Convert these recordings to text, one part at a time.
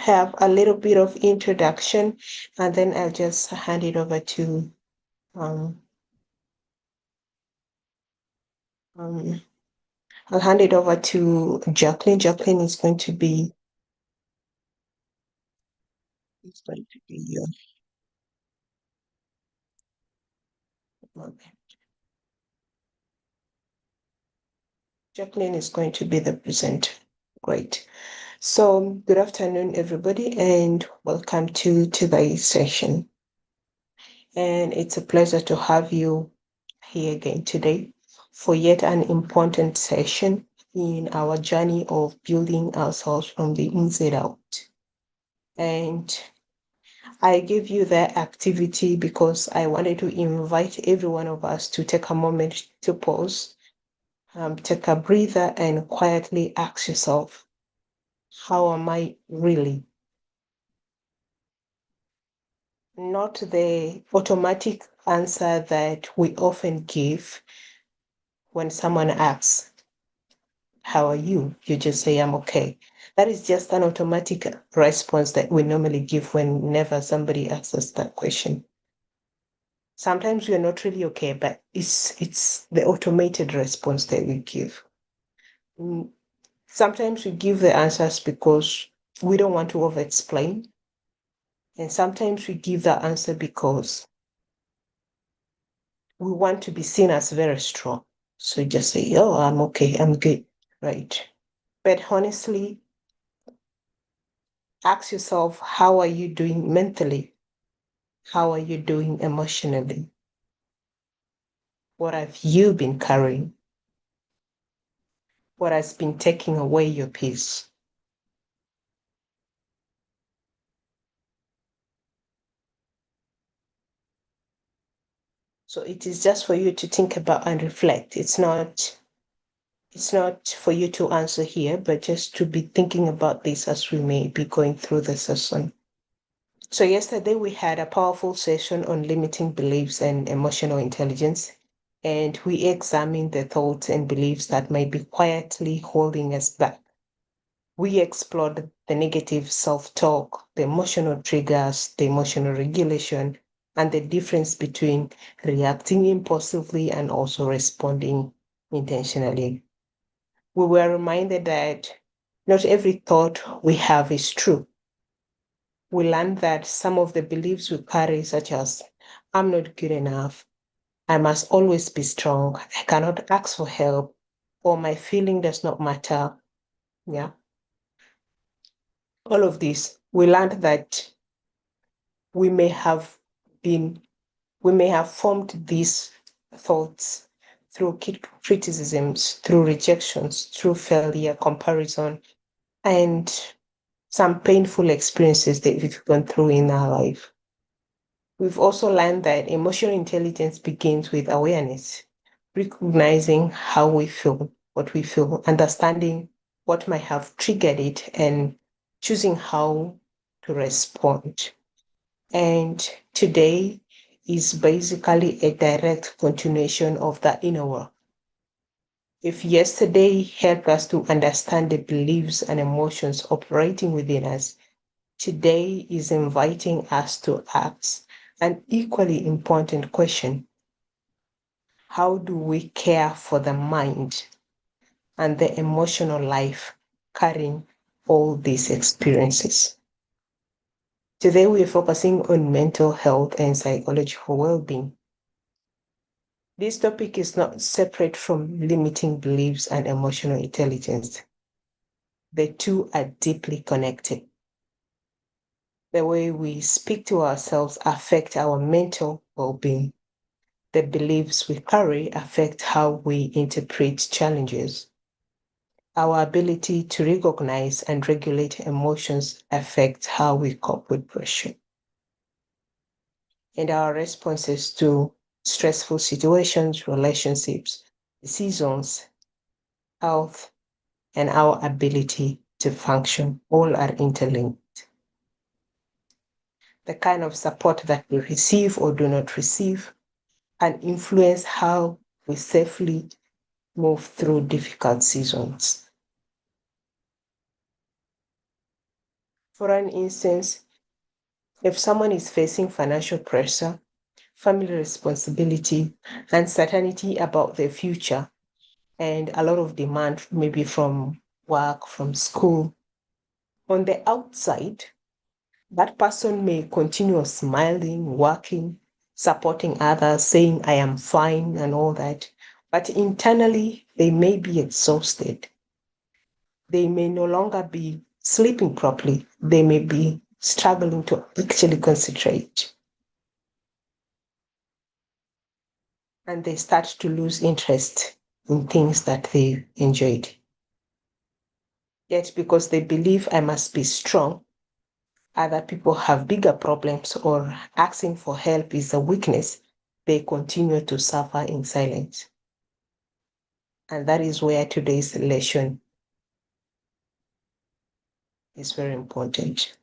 have a little bit of introduction, and then I'll just hand it over to um, um, I'll hand it over to Jacqueline. Jacqueline is going to be your Jacqueline is going to be the presenter. Great. So, good afternoon, everybody, and welcome to today's session. And it's a pleasure to have you here again today for yet an important session in our journey of building ourselves from the inside out. And I gave you that activity because I wanted to invite every one of us to take a moment to pause, take a breather, and quietly ask yourself, how am I really? Not the automatic answer that we often give when someone asks, how are you? You just say, I'm okay. That is just an automatic response that we normally give whenever somebody asks us that question. Sometimes we are not really okay, but it's the automated response that we give. Sometimes we give the answers because we don't want to over explain. And sometimes we give the answer because we want to be seen as very strong. So just say, oh, I'm okay, I'm good, right? But honestly, ask yourself, how are you doing mentally? How are you doing emotionally? What have you been carrying? What has been taking away your peace? So it is just for you to think about and reflect. It's not for you to answer here, but just to be thinking about this as we may be going through the session. So yesterday we had a powerful session on limiting beliefs and emotional intelligence, and we examined the thoughts and beliefs that might be quietly holding us back. We explored the negative self-talk, the emotional triggers, the emotional regulation, and the difference between reacting impulsively and also responding intentionally. We were reminded that not every thought we have is true. We learned that some of the beliefs we carry, such as, I'm not good enough, I must always be strong, I cannot ask for help, or my feeling does not matter. Yeah. All of this, we learned that we may have been, we may have formed these thoughts through criticisms, through rejections, through failure, comparison, and some painful experiences that we've gone through in our life. We've also learned that emotional intelligence begins with awareness, recognizing how we feel, what we feel, understanding what might have triggered it, and choosing how to respond. And today is basically a direct continuation of that inner work. If yesterday helped us to understand the beliefs and emotions operating within us, today is inviting us to ask an equally important question. How do we care for the mind and the emotional life carrying all these experiences? Today, we're focusing on mental health and psychological well-being. This topic is not separate from limiting beliefs and emotional intelligence. The two are deeply connected. The way we speak to ourselves affect our mental well-being. The beliefs we carry affect how we interpret challenges. Our ability to recognize and regulate emotions affects how we cope with pressure. And our responses to stressful situations, relationships, seasons, health, and our ability to function all are interlinked. The kind of support that we receive or do not receive can influence how we safely move through difficult seasons. For an instance, if someone is facing financial pressure, family responsibility, uncertainty about their future, and a lot of demand, maybe from work, from school, on the outside, that person may continue smiling, working, supporting others, saying, I am fine, and all that. But internally, they may be exhausted. They may no longer be sleeping properly. They may be struggling to actually concentrate. And they start to lose interest in things that they enjoyed. Yet, because they believe I must be strong, other people have bigger problems, or asking for help is a weakness, they continue to suffer in silence. And that is where today's lesson is very important.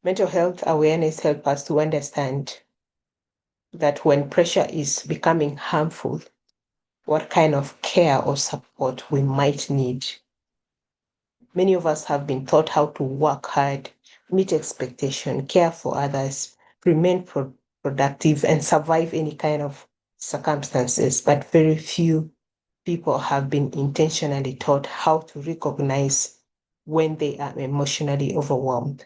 Mental health awareness helps us to understand that when pressure is becoming harmful, what kind of care or support we might need. Many of us have been taught how to work hard, meet expectation, care for others, remain productive, and survive any kind of circumstances. But very few people have been intentionally taught how to recognize when they are emotionally overwhelmed,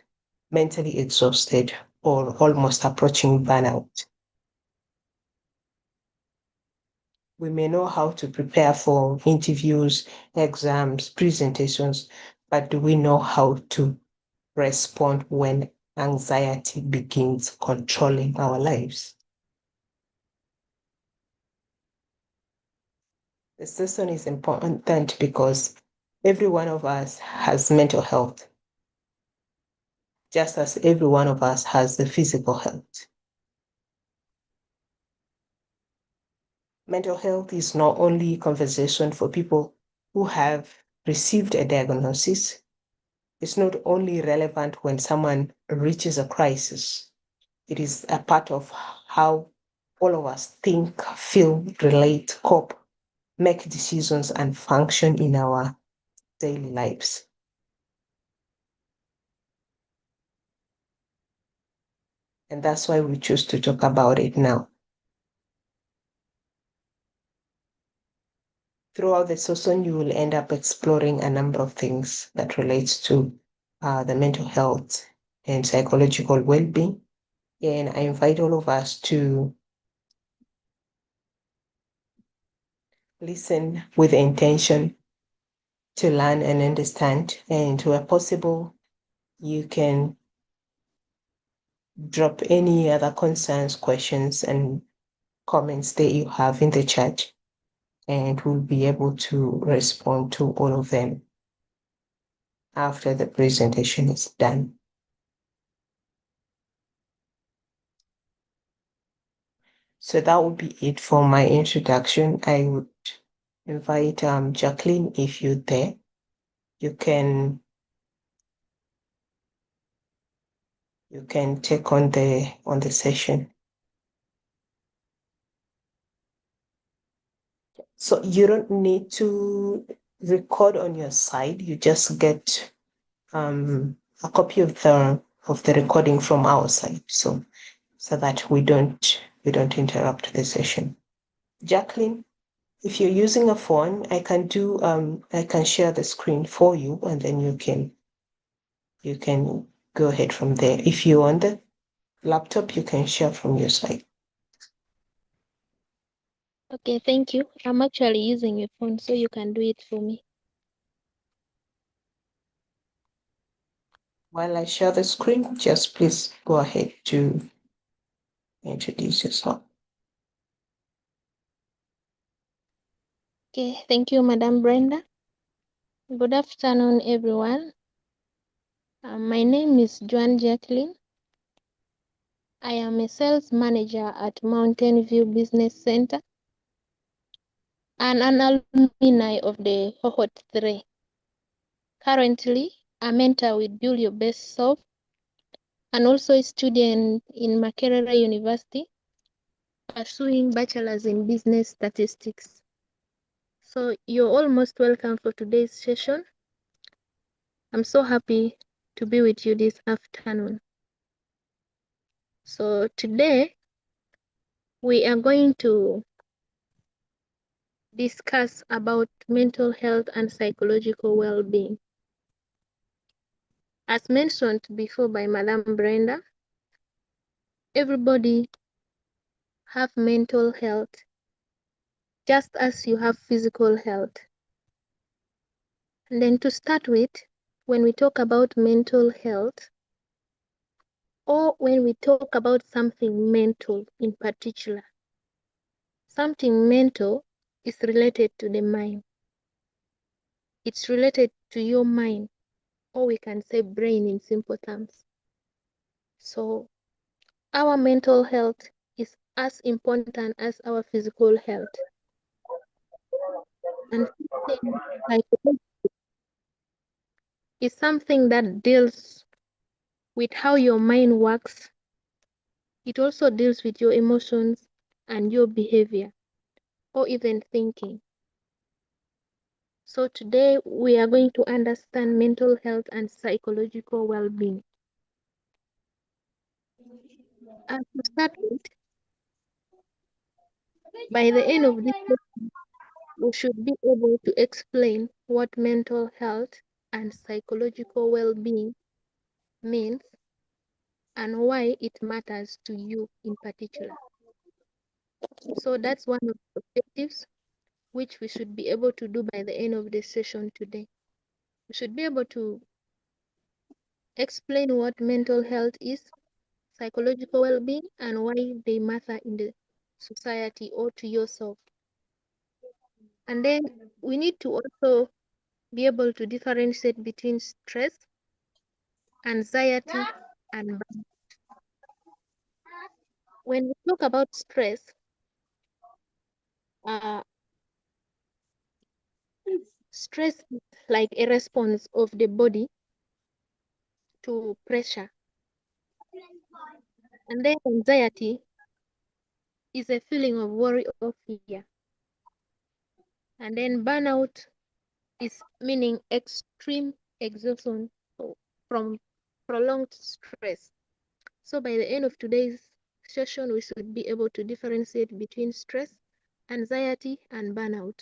mentally exhausted, or almost approaching burnout. We may know how to prepare for interviews, exams, presentations, but do we know how to respond when anxiety begins controlling our lives? This lesson is important because every one of us has mental health, just as every one of us has the physical health. Mental health is not only a conversation for people who have received a diagnosis. It's not only relevant when someone reaches a crisis. It is a part of how all of us think, feel, relate, cope, make decisions, and function in our daily lives. And that's why we choose to talk about it now. Throughout the session, you will end up exploring a number of things that relates to the mental health and psychological well-being. And I invite all of us to listen with intention, to learn and understand. And where possible, you can drop any other concerns, questions, and comments that you have in the chat, and we'll be able to respond to all of them after the presentation is done. So that would be it for my introduction. I would invite Jacqueline, if you're there, you can take on the session. So you don't need to record on your side. You just get a copy of the recording from our side, so that we don't interrupt the session. Jacqueline, if you're using a phone, I can share the screen for you, and then you can go ahead from there. If you're on the laptop, you can share from your side. Okay, thank you. I'm actually using a phone, so you can do it for me. While I share the screen, just please go ahead to introduce yourself. Okay, thank you, Madam Brenda. Good afternoon, everyone. My name is Joan Jacqueline. I am a sales manager at Mountain View Business Center and an alumni of the cohort 3. Currently, a mentor with Build Your Best Self and also a student in Makerere University pursuing bachelor's in business statistics. So you're almost welcome for today's session. I'm so happy to be with you this afternoon. So today we are going to discuss about mental health and psychological well-being. As mentioned before by Madam Brenda, everybody have mental health just as you have physical health. And then to start with, when we talk about mental health, or when we talk about something mental in particular, something mental is related to the mind. It's related to your mind, or we can say brain in simple terms. So our mental health is as important as our physical health. And psychology is something that deals with how your mind works. It also deals with your emotions and your behavior, or even thinking. So today we are going to understand mental health and psychological well-being. And to start with, by the end of this session, we should be able to explain what mental health and psychological well-being means and why it matters to you in particular. So that's one of the objectives which we should be able to do by the end of the session today. We should be able to explain what mental health is, psychological well-being, and why they matter in the society or to yourself. And then we need to also be able to differentiate between stress, anxiety, and burnout. When we talk about stress, uh, stress is like a response of the body to pressure. And then anxiety is a feeling of worry or fear. And then burnout is meaning extreme exhaustion from prolonged stress. So by the end of today's session, we should be able to differentiate between stress, anxiety, and burnout.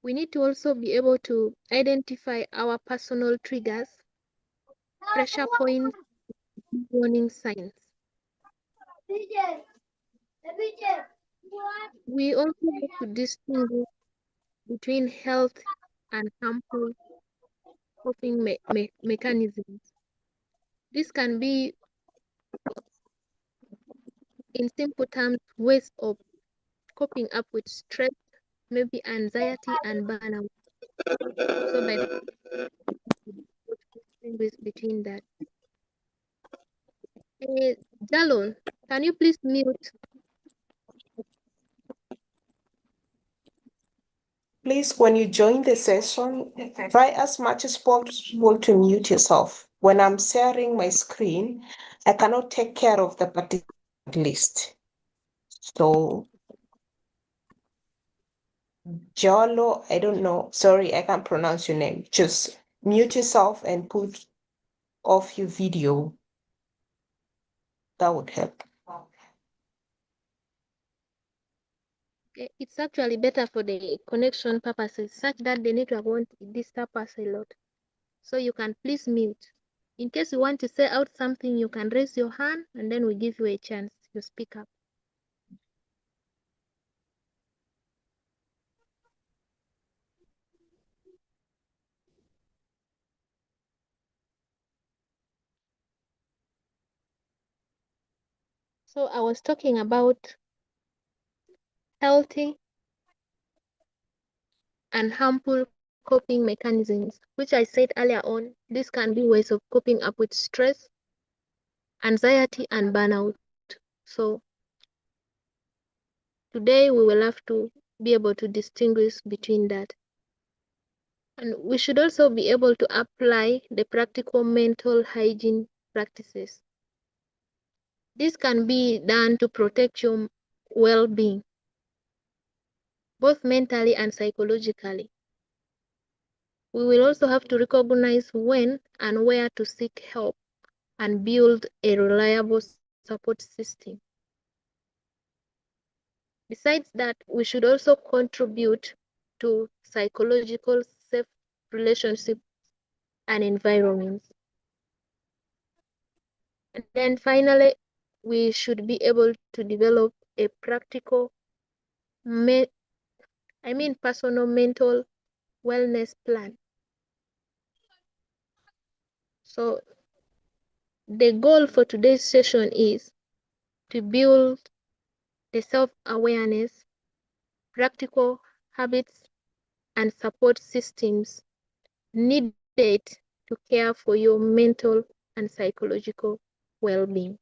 We need to also be able to identify our personal triggers, pressure points, warning signs. We also have to distinguish between health and harmful coping mechanisms. This can be, in simple terms, ways of coping up with stress, maybe anxiety and burnout. So by the distinguish between that. Jalon, can you please mute? Please, when you join the session, try as much as possible to mute yourself. When I'm sharing my screen, I cannot take care of the participant list. So, Jolo, I don't know. Sorry, I can't pronounce your name. Just mute yourself and put off your video. That would help. Okay, it's actually better for the connection purposes, such that the network won't disturb us a lot. So you can please mute. In case you want to say out something, you can raise your hand and then we give you a chance to speak up. So I was talking about healthy and harmful coping mechanisms, which I said earlier on. These can be ways of coping up with stress, anxiety, and burnout. So today we will have to be able to distinguish between that. And we should also be able to apply the practical mental hygiene practices. This can be done to protect your well-being, both mentally and psychologically. We will also have to recognize when and where to seek help and build a reliable support system. Besides that, we should also contribute to psychological safe relationships and environments. And then finally, we should be able to develop a practical, personal mental wellness plan. So the goal for today's session is to build the self-awareness, practical habits, and support systems needed to care for your mental and psychological well-being.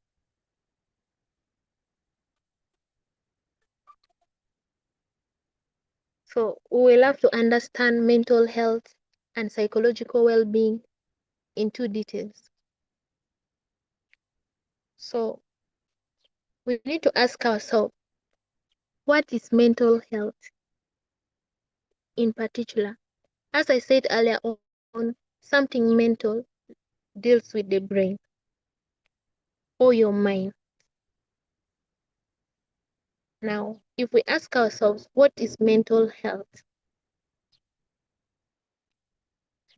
So we will have to understand mental health and psychological well-being in two details. So we need to ask ourselves, what is mental health in particular? As I said earlier on, something mental deals with the brain or your mind. Now, if we ask ourselves, what is mental health?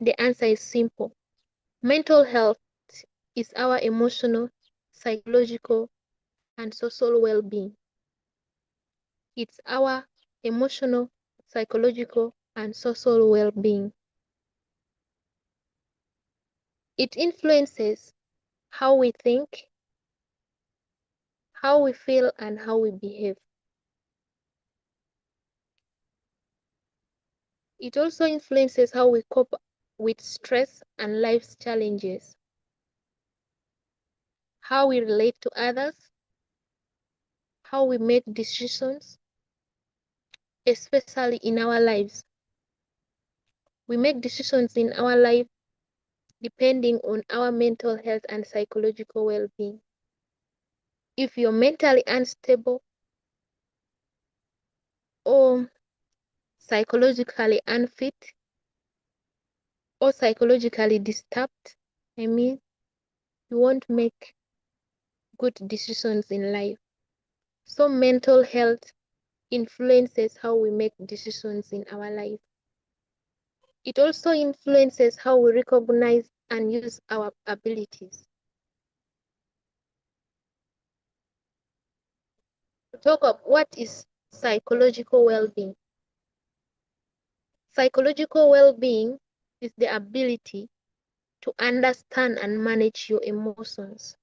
The answer is simple. Mental health is our emotional, psychological, and social well-being. It's our emotional, psychological, and social well-being. It influences how we think, how we feel, and how we behave. It also influences how we cope with stress and life's challenges, how we relate to others, how we make decisions, especially in our lives. We make decisions in our life depending on our mental health and psychological well-being. If you're mentally unstable or psychologically unfit or psychologically disturbed, you won't make good decisions in life. So mental health influences how we make decisions in our life. It also influences how we recognize and use our abilities. To talk of what is psychological well-being. Psychological well-being is the ability to understand and manage your emotions.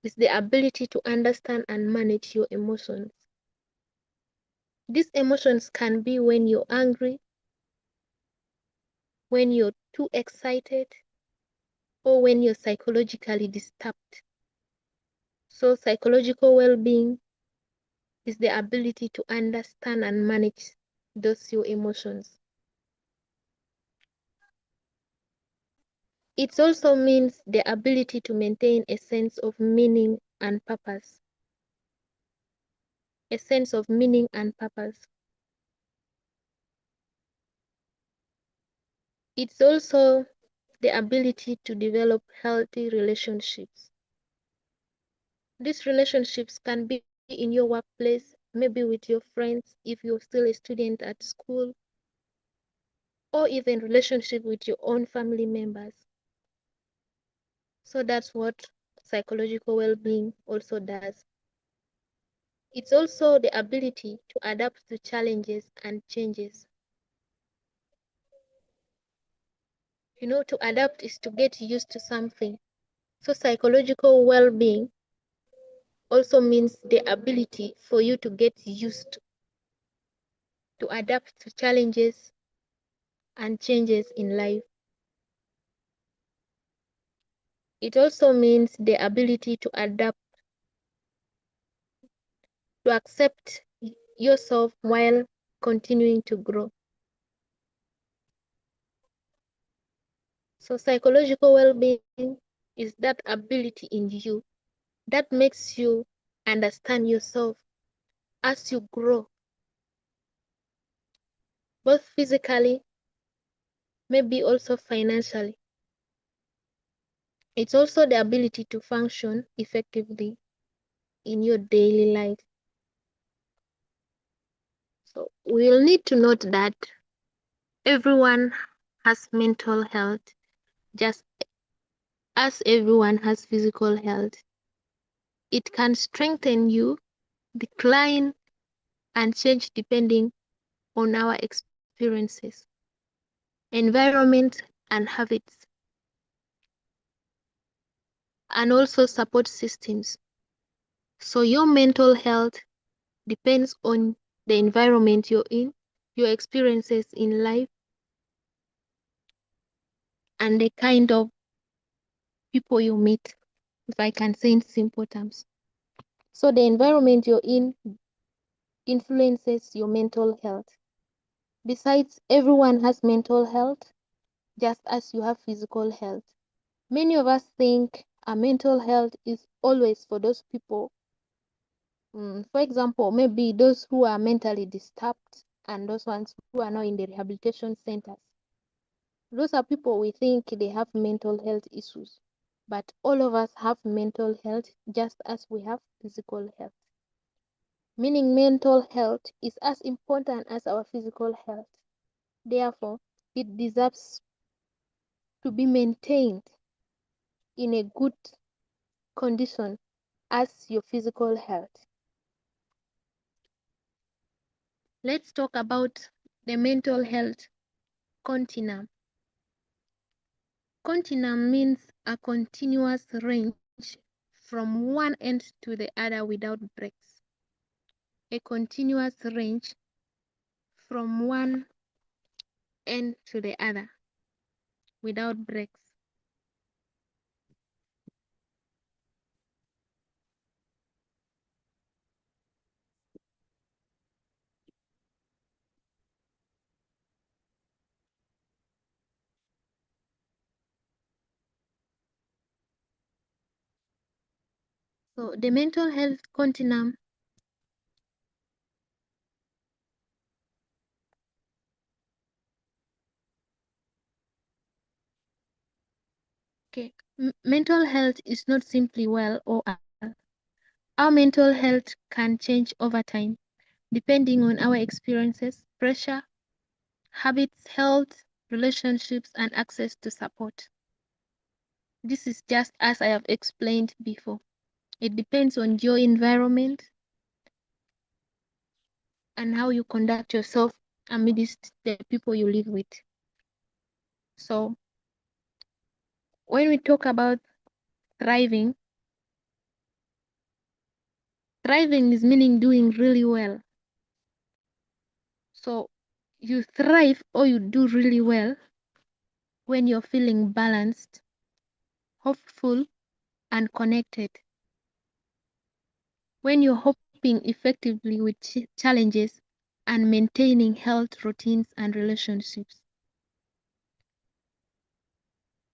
It's the ability to understand and manage your emotions. These emotions can be when you're angry, when you're too excited, or when you're psychologically disturbed. So psychological well-being is the ability to understand and manage those your emotions. It also means the ability to maintain a sense of meaning and purpose. A sense of meaning and purpose. It's also the ability to develop healthy relationships. These relationships can be in your workplace, maybe with your friends if you're still a student at school, or even relationship with your own family members. So that's what psychological well-being also does. It's also the ability to adapt to challenges and changes. To adapt is to get used to something. So psychological well-being also means the ability for you to get used to adapt to challenges and changes in life. It also means the ability to adapt, to accept yourself while continuing to grow. So psychological well-being is that ability in you that makes you understand yourself as you grow, both physically maybe also financially. It's also the ability to function effectively in your daily life. So we'll need to note that everyone has mental health just as everyone has physical health. It can strengthen you, decline, and change depending on our experiences, environment, and habits, and also support systems. So your mental health depends on the environment you're in, your experiences in life, and the kind of people you meet, if I can say in simple terms. So the environment you're in influences your mental health. Besides, everyone has mental health just as you have physical health. Many of us think our mental health is always for those people. For example, maybe those who are mentally disturbed and those ones who are not in the rehabilitation centers. Those are people we think they have mental health issues. But all of us have mental health just as we have physical health. Meaning mental health is as important as our physical health. Therefore, it deserves to be maintained in a good condition as your physical health. Let's talk about the mental health continuum. Continuum means a continuous range from one end to the other without breaks. A continuous range from one end to the other without breaks. So the mental health continuum okay. Mental health is not simply well or ill. Our mental health can change over time depending on our experiences, pressure, habits, health, relationships, and access to support. This is just as I have explained before. It depends on your environment and how you conduct yourself amidst the people you live with. So, when we talk about thriving, thriving is meaning doing really well. So, you thrive or you do really well when you're feeling balanced, hopeful, and connected. When you're coping effectively with challenges and maintaining health routines and relationships.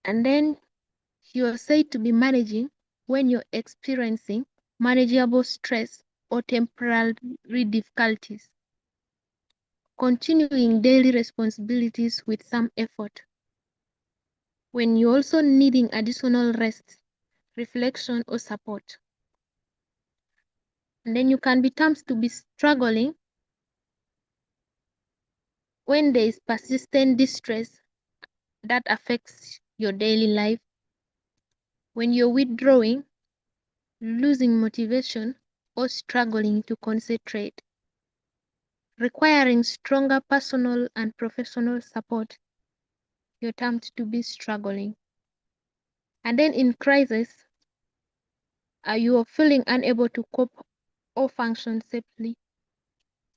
And then you're said to be managing when you're experiencing manageable stress or temporary difficulties, continuing daily responsibilities with some effort. When you're also needing additional rest, reflection, or support. And then you can be termed to be struggling when there is persistent distress that affects your daily life, when you're withdrawing, losing motivation, or struggling to concentrate, requiring stronger personal and professional support, you're termed to be struggling. And then in crisis, you are feeling unable to cope or function safely.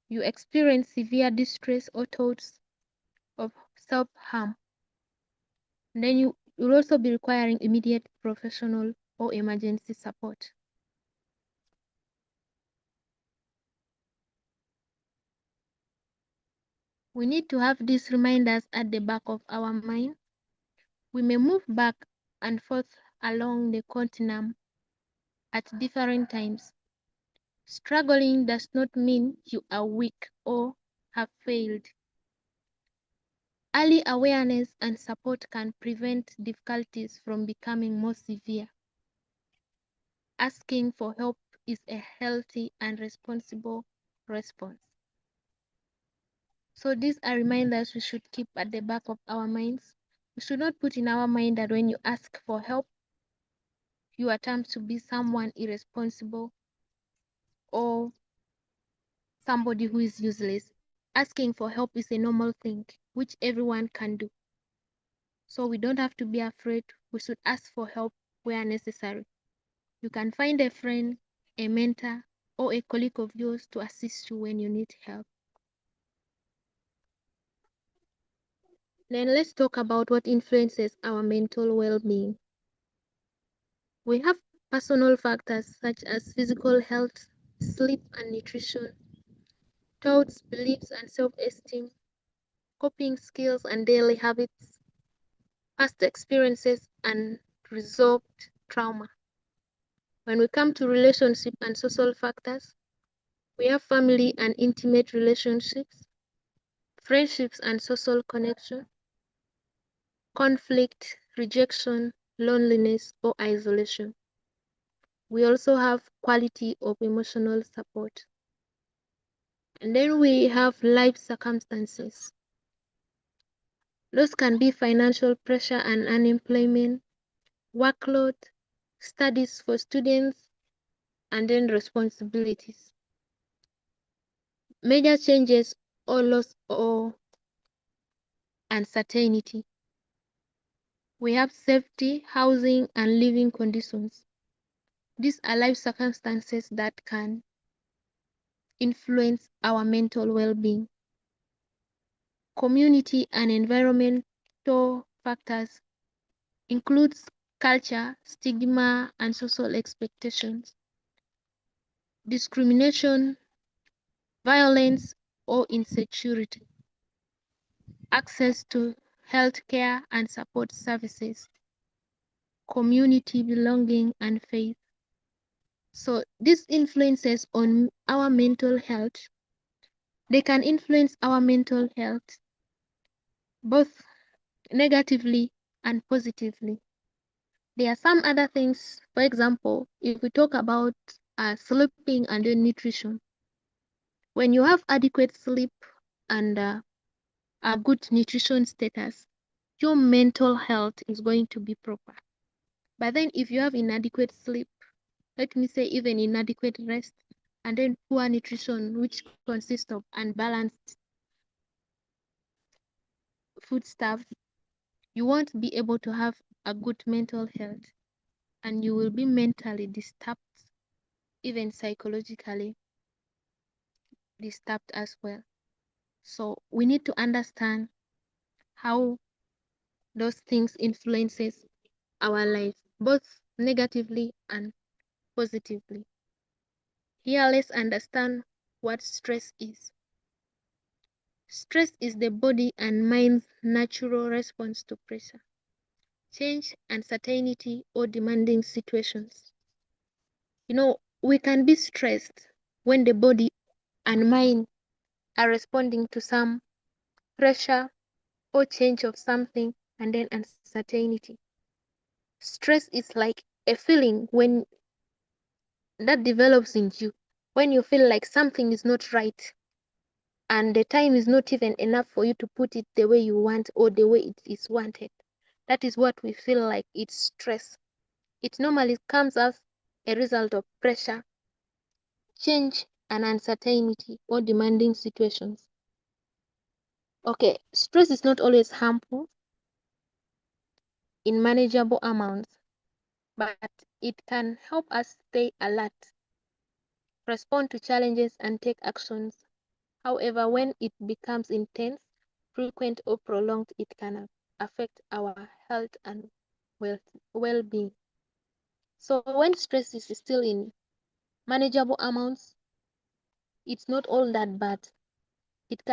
You experience severe distress or thoughts of self-harm. And then you will also be requiring immediate professional or emergency support. We need to have these reminders at the back of our mind. We may move back and forth along the continuum at different times. Struggling does not mean you are weak or have failed. Early awareness and support can prevent difficulties from becoming more severe. Asking for help is a healthy and responsible response. So these are reminders we should keep at the back of our minds. We should not put in our mind that when you ask for help, you attempt to be someone irresponsible or somebody who is useless. Asking for help is a normal thing which everyone can do. So we don't have to be afraid. We should ask for help where necessary. You can find a friend, a mentor, or a colleague of yours to assist you when you need help. Then let's talk about what influences our mental well-being. We have personal factors such as physical health, sleep and nutrition, thoughts, beliefs and self-esteem, coping skills and daily habits, past experiences and resolved trauma. When we come to relationship and social factors, we have family and intimate relationships, friendships and social connection, conflict, rejection, loneliness, or isolation. We also have quality of emotional support. And then we have life circumstances. Those can be financial pressure and unemployment, workload, studies for students, and then responsibilities. Major changes or loss or uncertainty. We have safety, housing, and living conditions. These are life circumstances that can influence our mental well-being. Community and environmental factors includes culture, stigma, and social expectations, discrimination, violence, or insecurity, access to healthcare and support services, community belonging, and faith. So these influences on our mental health, they can influence our mental health both negatively and positively. There are some other things, for example, if we talk about sleeping and then nutrition. When you have adequate sleep and a good nutrition status, your mental health is going to be proper. But then if you have inadequate sleep, let me say even inadequate rest, and then poor nutrition, which consists of unbalanced foodstuff, you won't be able to have a good mental health, and you will be mentally disturbed, even psychologically disturbed as well. So we need to understand how those things influences our life, both negatively and positively. Here, let's understand what stress is. Stress is the body and mind's natural response to pressure, change, uncertainty, or demanding situations. We can be stressed when the body and mind are responding to some pressure or change of something and then uncertainty. Stress is like a feeling when that develops in you, when you feel like something is not right and the time is not even enough for you to put it the way you want or the way it is wanted. That is what we feel like it's stress. It normally comes as a result of pressure, change, and uncertainty or demanding situations. Okay, stress is not always harmful in manageable amounts, but it can help us stay alert, respond to challenges, and take actions. However, when it becomes intense, frequent, or prolonged, it can affect our health and well-being. So when stress is still in manageable amounts, it's not all that bad. It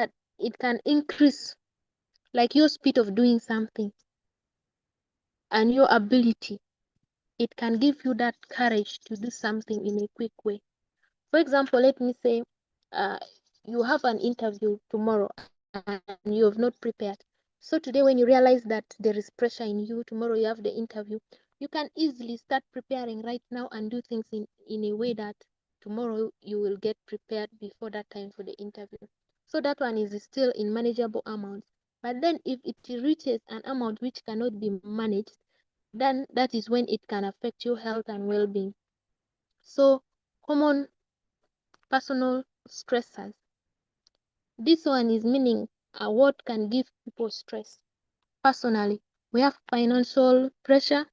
can increase like your speed of doing something and your ability. It can give you that courage to do something in a quick way. For example, let me say uh, you have an interview tomorrow and you have not prepared. So So today, when you realize that there is pressure in you, tomorrow you have the interview, you can easily start preparing right now and do things in a way that tomorrow you will get prepared before that time for the interview. So that one is still in manageable amounts. But then if it reaches an amount which cannot be managed, then that is when it can affect your health and well-being. So common personal stressors. This one is meaning what can give people stress. Personally, we have financial pressure,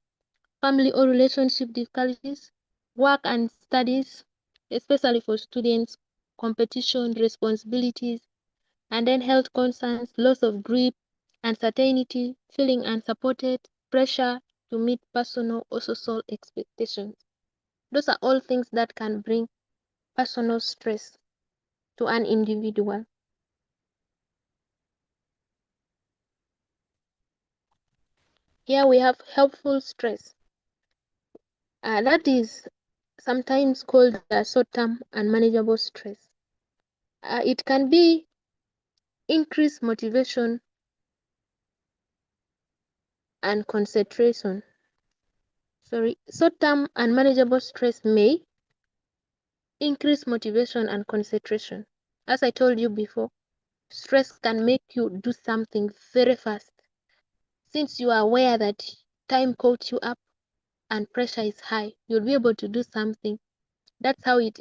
family or relationship difficulties, work and studies, especially for students, competition, responsibilities, and then health concerns, loss of grip, uncertainty, feeling unsupported, pressure to meet personal or social expectations. Those are all things that can bring personal stress to an individual. Here we have helpful stress. That is sometimes called short-term and manageable stress. It can be increased motivation and concentration. Short-term and manageable stress may increase motivation and concentration. As I told you before, stress can make you do something very fast. Since you are aware that time caught you up and pressure is high, you'll be able to do something. That's how it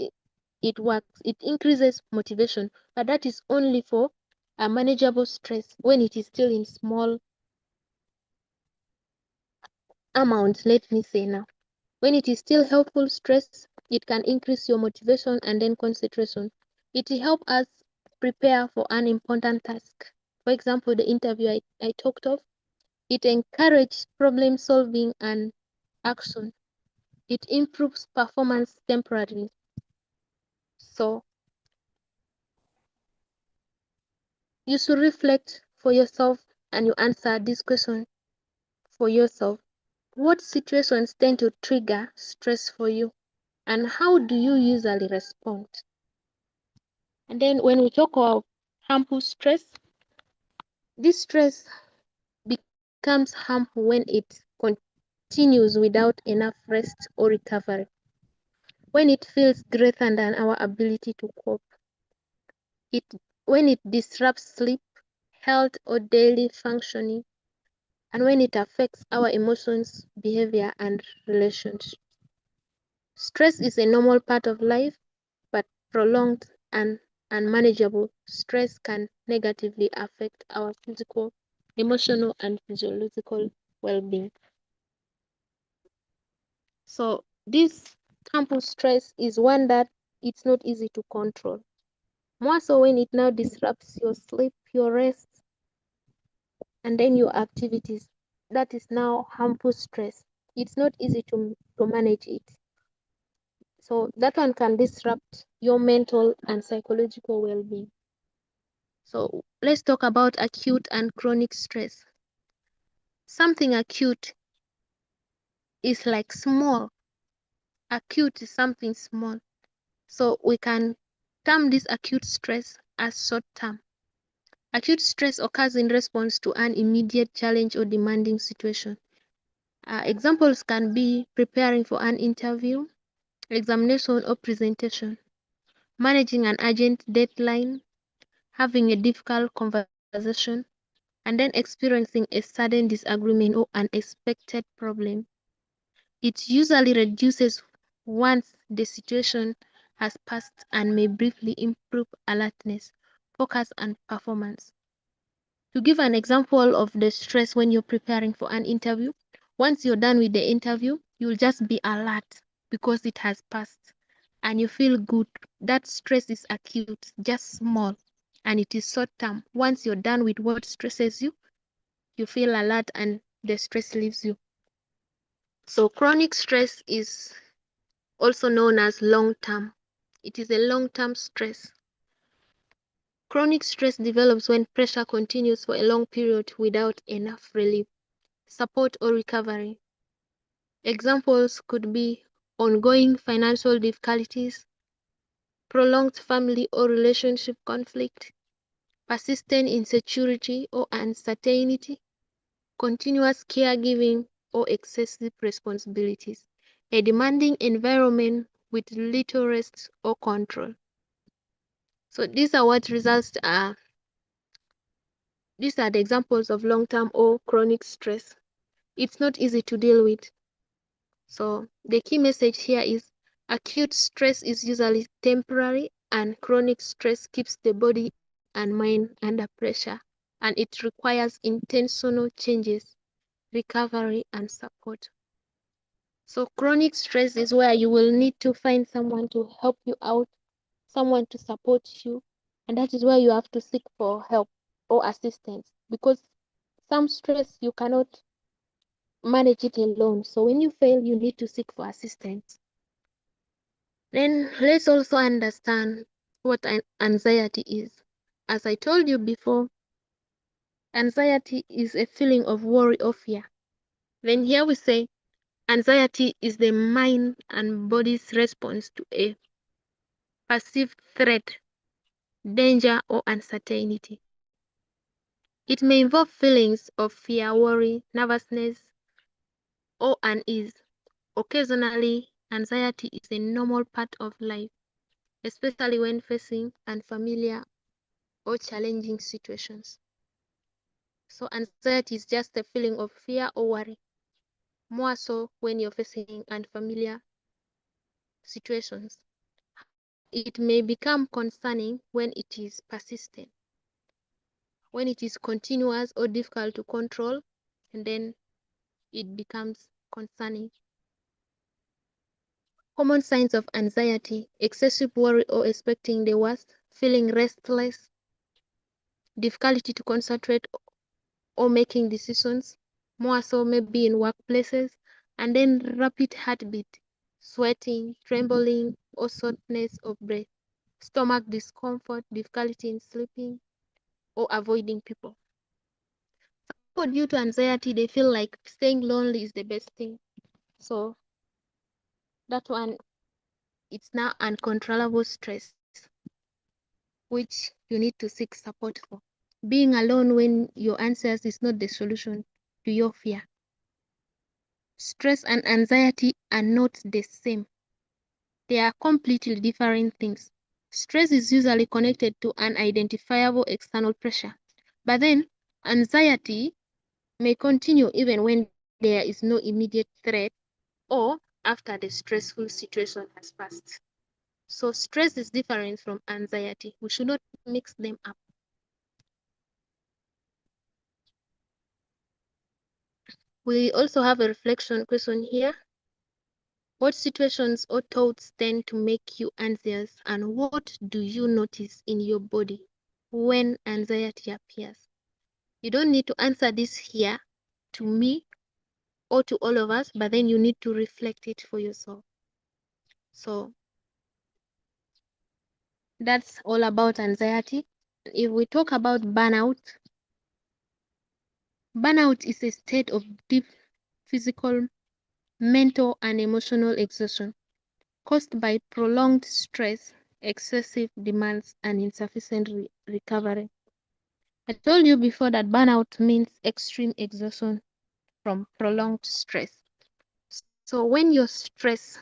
works. It increases motivation, but that is only for a manageable stress when it is still in small amounts, let me say now. When it is still helpful stress, it can increase your motivation and then concentration. It will help us prepare for an important task. For example, the interview I talked of, it encourages problem solving and action. It improves performance temporarily. So you should reflect for yourself and you answer this question for yourself. What situations tend to trigger stress for you? And how do you usually respond? And then when we talk about harmful stress, this stress becomes harmful when it continues without enough rest or recovery. When it feels greater than our ability to cope. It when it disrupts sleep, health or daily functioning, and when it affects our emotions, behavior, and relationships. Stress is a normal part of life, but prolonged and unmanageable stress can negatively affect our physical, emotional, and physiological well-being. So this harmful stress is one that it's not easy to control. More so when it now disrupts your sleep, your rest, and then your activities. That is now harmful stress. It's not easy to manage it. So that one can disrupt your mental and psychological well-being. So let's talk about acute and chronic stress. Something acute is like small. Acute is something small. So we can term this acute stress as short term. Acute stress occurs in response to an immediate challenge or demanding situation. Examples can be preparing for an interview, examination or presentation, managing an urgent deadline, having a difficult conversation, and then experiencing a sudden disagreement or unexpected problem. It usually reduces once the situation has passed and may briefly improve alertness, focus, and performance. To give an example of the stress when you're preparing for an interview, once you're done with the interview, you'll just be alert because it has passed and you feel good. That stress is acute, just small, and it is short term. Once you're done with what stresses you, you feel alert and the stress leaves you. So chronic stress is also known as long term. It is a long term stress. Chronic stress develops when pressure continues for a long period without enough relief, support, or recovery. Examples could be ongoing financial difficulties, prolonged family or relationship conflict, persistent insecurity or uncertainty, continuous caregiving or excessive responsibilities, a demanding environment with little rest or control. So these are what results are. These are the examples of long-term or chronic stress. It's not easy to deal with. So the key message here is acute stress is usually temporary and chronic stress keeps the body and mind under pressure, and it requires intentional changes, recovery, and support. So chronic stress is where you will need to find someone to help you out, someone to support you, and that is where you have to seek for help or assistance, because some stress you cannot manage it alone. So when you fail, you need to seek for assistance. Then let's also understand what anxiety is. As I told you before, anxiety is a feeling of worry or fear. Then here we say anxiety is the mind and body's response to a perceived threat, danger, or uncertainty. It may involve feelings of fear, worry, nervousness, or unease. Occasionally, anxiety is a normal part of life, especially when facing unfamiliar or challenging situations. So anxiety is just a feeling of fear or worry, more so when you're facing unfamiliar situations. However, it may become concerning when it is persistent, when it is continuous or difficult to control, and then it becomes concerning. Common signs of anxiety: excessive worry or expecting the worst, feeling restless, difficulty to concentrate or making decisions, more so maybe in workplaces, and then rapid heartbeat, sweating, trembling, or shortness of breath, stomach discomfort, difficulty in sleeping, or avoiding people. Some people, due to anxiety, they feel like staying lonely is the best thing. So that one, it's now uncontrollable stress, which you need to seek support for. Being alone when your answers is not the solution to your fear. Stress and anxiety are not the same. They are completely different things. Stress is usually connected to unidentifiable external pressure, but then anxiety may continue even when there is no immediate threat or after the stressful situation has passed. So stress is different from anxiety. We should not mix them up. We also have a reflection question here. What situations or thoughts tend to make you anxious, and what do you notice in your body when anxiety appears? You don't need to answer this here to me or to all of us, but then you need to reflect it for yourself. So that's all about anxiety. If we talk about burnout, burnout is a state of deep physical, mental, and emotional exhaustion caused by prolonged stress, excessive demands, and insufficient recovery. I told you before that burnout means extreme exhaustion from prolonged stress. So when your stress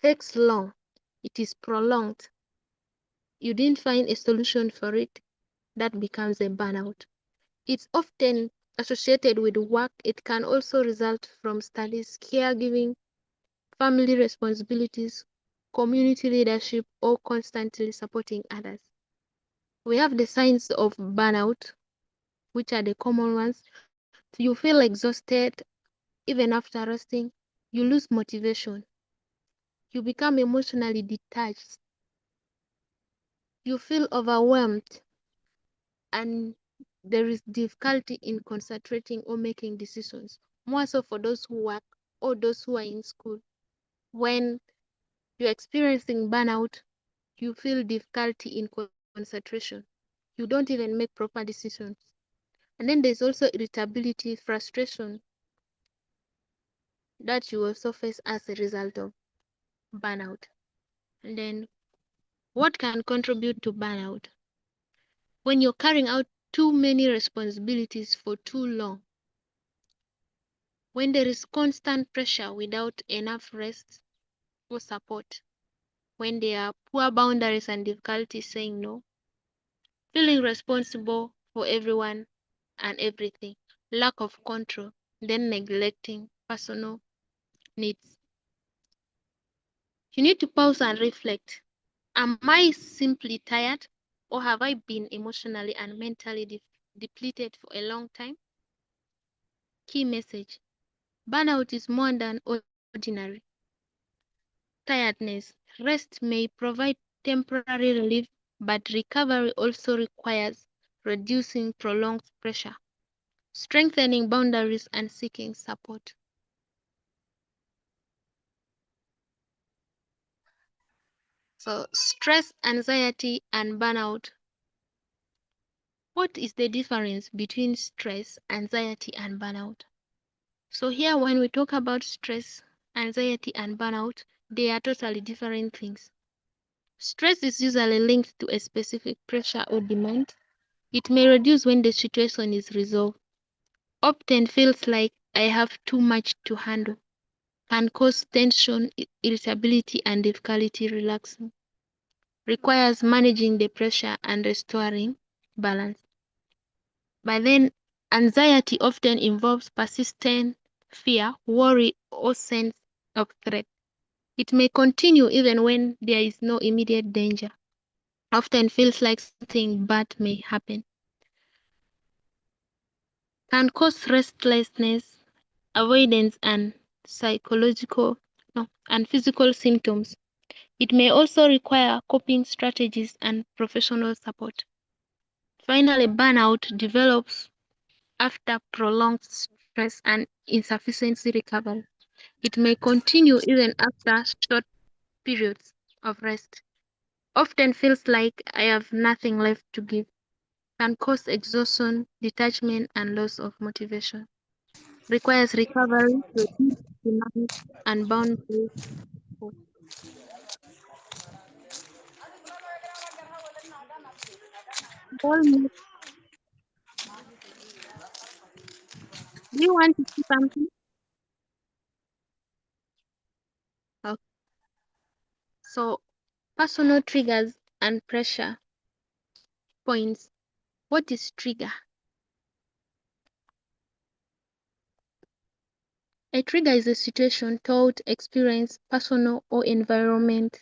takes long, it is prolonged, you didn't find a solution for it, that becomes a burnout. It's often associated with work. It can also result from studies, caregiving, family responsibilities, community leadership, or constantly supporting others. We have the signs of burnout, which are the common ones. You feel exhausted even after resting. You lose motivation. You become emotionally detached. You feel overwhelmed, and there is difficulty in concentrating or making decisions. More so for those who work or those who are in school. When you're experiencing burnout, you feel difficulty in concentration. You don't even make proper decisions. And then there's also irritability, frustration that you also face as a result of burnout. And then what can contribute to burnout? when you're carrying out too many responsibilities for too long, when there is constant pressure without enough rest or support, when there are poor boundaries and difficulty saying no, feeling responsible for everyone and everything, lack of control, then neglecting personal needs. You need to pause and reflect. Am I simply tired, or have I been emotionally and mentally depleted for a long time? Key message: burnout is more than ordinary tiredness. Rest may provide temporary relief, but recovery also requires reducing prolonged pressure, strengthening boundaries, and seeking support. So, stress, anxiety, and burnout. What is the difference between stress, anxiety, and burnout? So, here, when we talk about stress, anxiety, and burnout, they are totally different things. Stress is usually linked to a specific pressure or demand. It may reduce when the situation is resolved. Often feels like I have too much to handle. Can cause tension, irritability, and difficulty relaxing. Requires managing the pressure and restoring balance. But then anxiety often involves persistent fear, worry, or sense of threat. It may continue even when there is no immediate danger. Often feels like something bad may happen. Can cause restlessness, avoidance, and psychological and physical symptoms. It may also require coping strategies and professional support. Finally, burnout develops after prolonged stress and insufficiency recovery. It may continue even after short periods of rest. Often feels like I have nothing left to give. Can cause exhaustion, detachment, and loss of motivation. Requires recovery, reduced demand, and boundaries. Do you want to say something? Okay. So, personal triggers and pressure points. What is trigger? A trigger is a situation, thought, experience, personal, or environment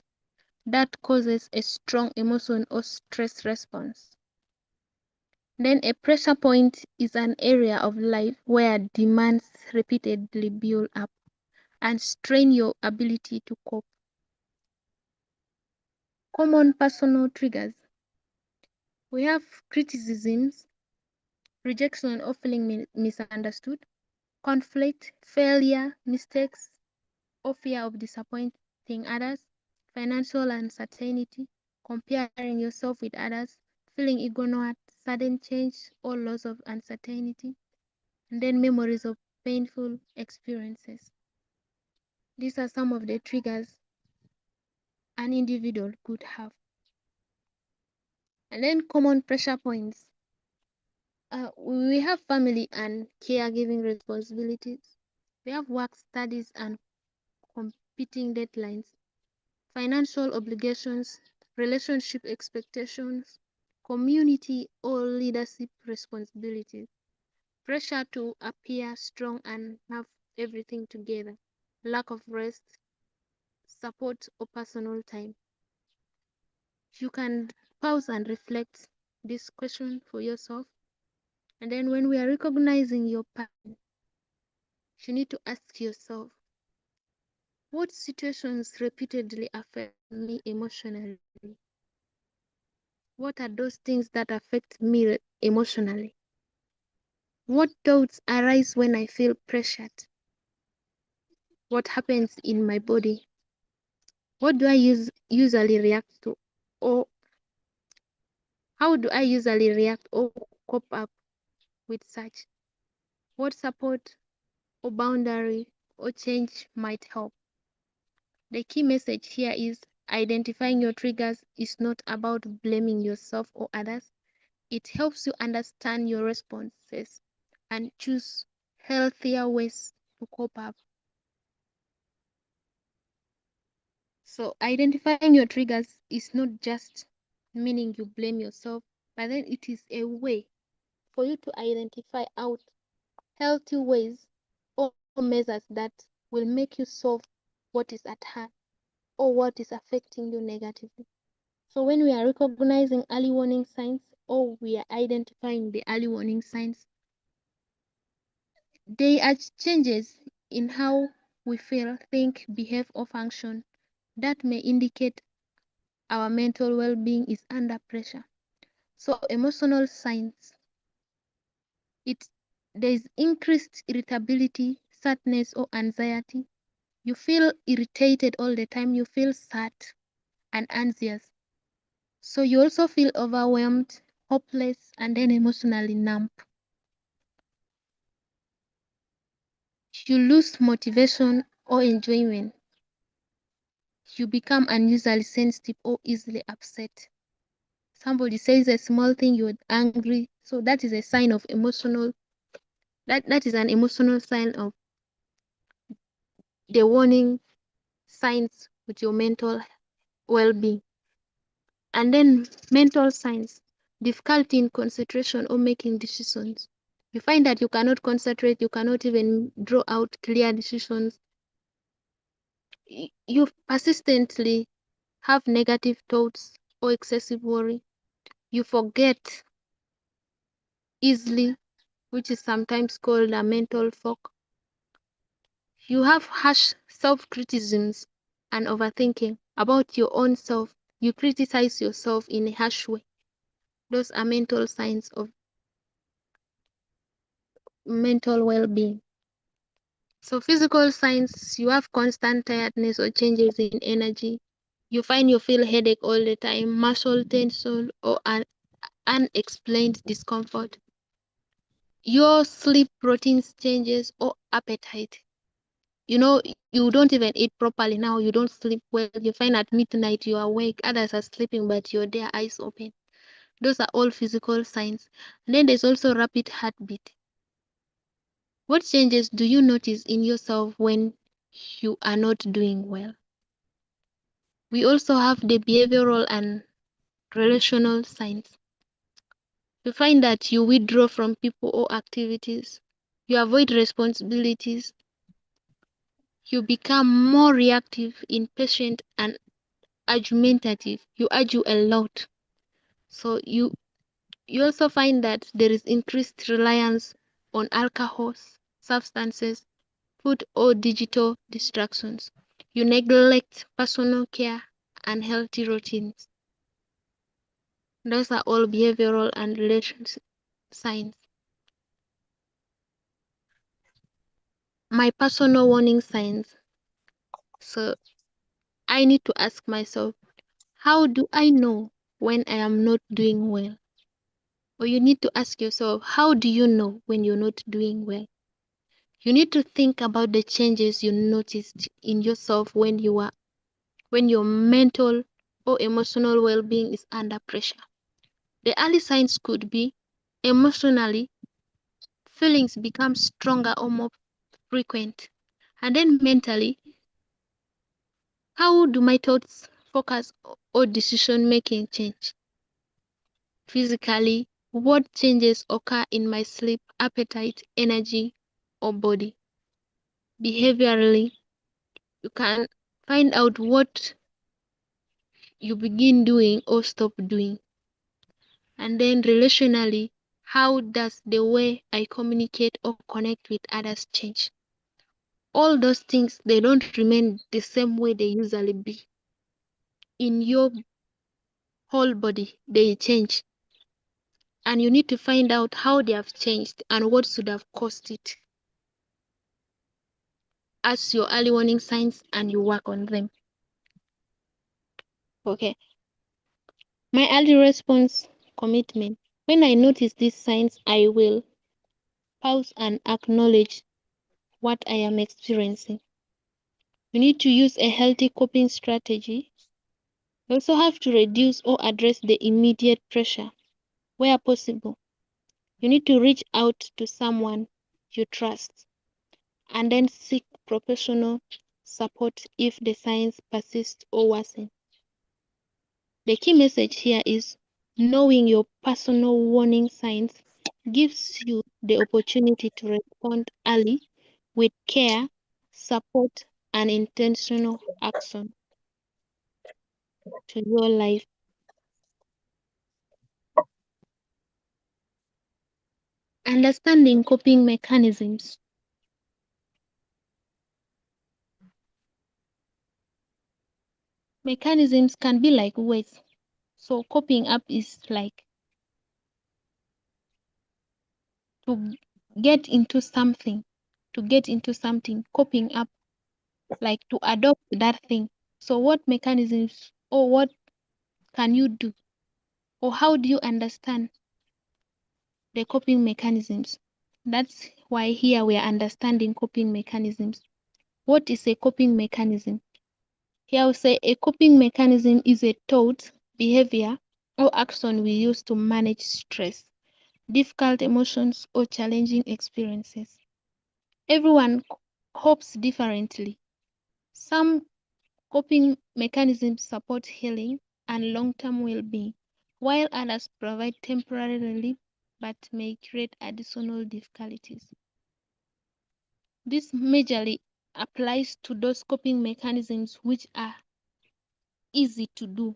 that causes a strong emotion or stress response. Then a pressure point is an area of life where demands repeatedly build up and strain your ability to cope. Common personal triggers. We have criticisms, rejection or feeling misunderstood, conflict, failure, mistakes, or fear of disappointing others, financial uncertainty, comparing yourself with others, feeling ignored, sudden change or loss of uncertainty, and then memories of painful experiences. These are some of the triggers an individual could have. And then common pressure points. We have family and caregiving responsibilities. We have work, studies, and competing deadlines, financial obligations, relationship expectations, community or leadership responsibilities, pressure to appear strong and have everything together, lack of rest, support, or personal time. You can pause and reflect this question for yourself. And then when we are recognizing your pattern, you need to ask yourself, what situations repeatedly affect me emotionally? What are those things that affect me emotionally? What thoughts arise when I feel pressured? What happens in my body? What do I usually react to? Or how do I usually react or cope up with such? What support or boundary or change might help? The key message here is identifying your triggers is not about blaming yourself or others. It helps you understand your responses and choose healthier ways to cope up. So identifying your triggers is not just meaning you blame yourself, but then it is a way for you to identify out healthy ways or measures that will make you solve what is at hand or what is affecting you negatively. So when we are recognizing early warning signs or we are identifying the early warning signs, they are changes in how we feel, think, behave, or function that may indicate our mental well-being is under pressure. So emotional signs, it there is increased irritability, sadness, or anxiety. You feel irritated all the time, you feel sad and anxious. So you also feel overwhelmed, hopeless, and then emotionally numb. You lose motivation or enjoyment. You become unusually sensitive or easily upset. Somebody says a small thing, you're angry. So that is a sign of emotional, that is an emotional sign of the warning signs with your mental well-being. And then mental signs, difficulty in concentration or making decisions. You find that you cannot concentrate, you cannot even draw out clear decisions. You persistently have negative thoughts or excessive worry. You forget easily, which is sometimes called a mental fog. You have harsh self-criticisms and overthinking about your own self. You criticize yourself in a harsh way. Those are mental signs of mental well-being. So physical signs, you have constant tiredness or changes in energy. You find you feel headache all the time, muscle tension, or an unexplained discomfort. Your sleep routines changes or appetite. You know, you don't even eat properly now, you don't sleep well. You find at midnight you are awake, others are sleeping, but you're there, eyes open. Those are all physical signs. And then there's also rapid heartbeat. What changes do you notice in yourself when you are not doing well? We also have the behavioral and relational signs. You find that you withdraw from people or activities, you avoid responsibilities, you become more reactive, impatient, and argumentative. You argue a lot. So you also find that there is increased reliance on alcohol, substances, food, or digital distractions. You neglect personal care and healthy routines. Those are all behavioral and relationship signs. My personal warning signs. So I need to ask myself, how do I know when I am not doing well? Or you need to ask yourself, how do you know when you're not doing well? You need to think about the changes you noticed in yourself when your mental or emotional well-being is under pressure. The early signs could be emotionally, feelings become stronger or more frequent. And then mentally, how do my thoughts, focus, or decision making change? Physically, what changes occur in my sleep, appetite, energy, or body? Behaviorally, you can find out what you begin doing or stop doing. And then relationally, how does the way I communicate or connect with others change? All those things, they don't remain the same way they usually be. In your whole body, they change. And you need to find out how they have changed and what should have caused it as your early warning signs, and you work on them. Okay. My early response commitment. When I notice these signs, I will pause and acknowledge what I am experiencing. You need to use a healthy coping strategy. You also have to reduce or address the immediate pressure. Where possible, you need to reach out to someone you trust and then seek professional support if the signs persist or worsen. The key message here is knowing your personal warning signs gives you the opportunity to respond early with care, support, and intentional action to your life. Understanding coping mechanisms. Mechanisms can be like ways. So coping up is like to get into something, coping up, like to adopt that thing. So what mechanisms or what can you do? Or how do you understand the coping mechanisms? That's why here we are understanding coping mechanisms. What is a coping mechanism? Here we say a coping mechanism is a thought, behavior, or action we use to manage stress, difficult emotions, or challenging experiences. Everyone copes differently. Some coping mechanisms support healing and long-term well-being, while others provide temporary relief but may create additional difficulties. This majorly applies to those coping mechanisms which are easy to do.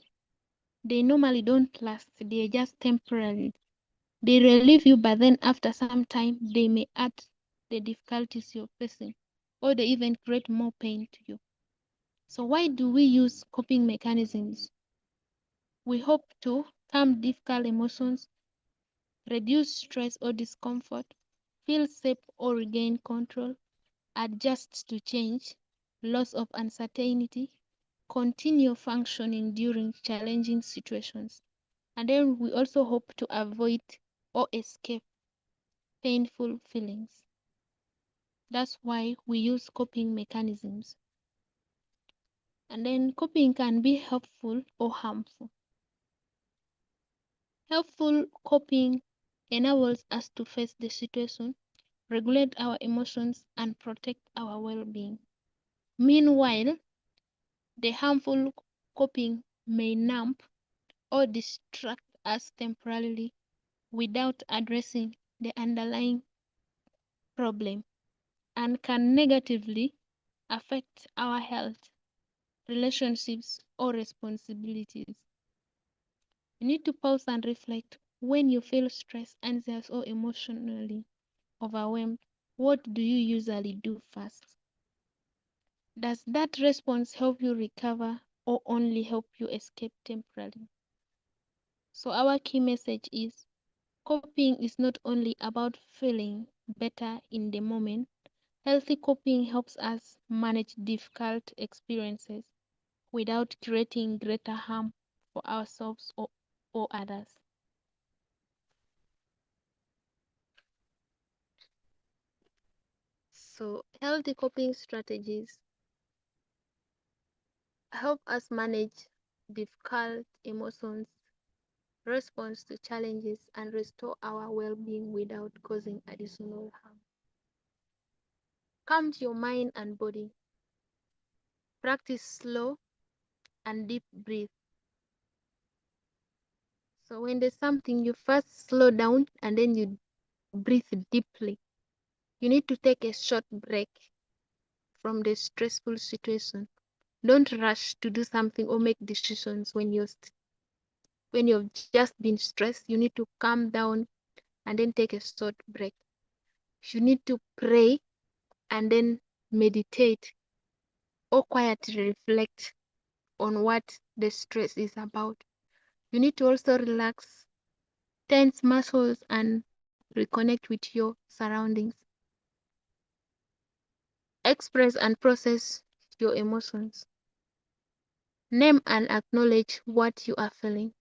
They normally don't last, they are just temporary. They relieve you, but then after some time, they may add the difficulties you're facing, or they even create more pain to you. So, why do we use coping mechanisms? We hope to calm difficult emotions, reduce stress or discomfort, feel safe or regain control, adjust to change, loss of uncertainty, continue functioning during challenging situations. And then we also hope to avoid or escape painful feelings. That's why we use coping mechanisms. And then coping can be helpful or harmful. Helpful coping enables us to face the situation, regulate our emotions, and protect our well being. Meanwhile, the harmful coping may numb or distract us temporarily without addressing the underlying problem and can negatively affect our health, relationships, or responsibilities. You need to pause and reflect. When you feel stressed, anxious, or emotionally overwhelmed, what do you usually do first? Does that response help you recover or only help you escape temporarily? So, our key message is coping is not only about feeling better in the moment. Healthy coping helps us manage difficult experiences without creating greater harm for ourselves or others. So, healthy coping strategies help us manage difficult emotions, respond to challenges, and restore our well being without causing additional harm. Calm your mind and body. Practice slow and deep breath. So, when there's something, you first slow down and then you breathe deeply. You need to take a short break from the stressful situation. Don't rush to do something or make decisions when you've just been stressed. You need to calm down and then take a short break. You need to pray and then meditate or quietly reflect on what the stress is about. You need to also relax, tense muscles, and reconnect with your surroundings. Express and process your emotions. Name and acknowledge what you are feeling.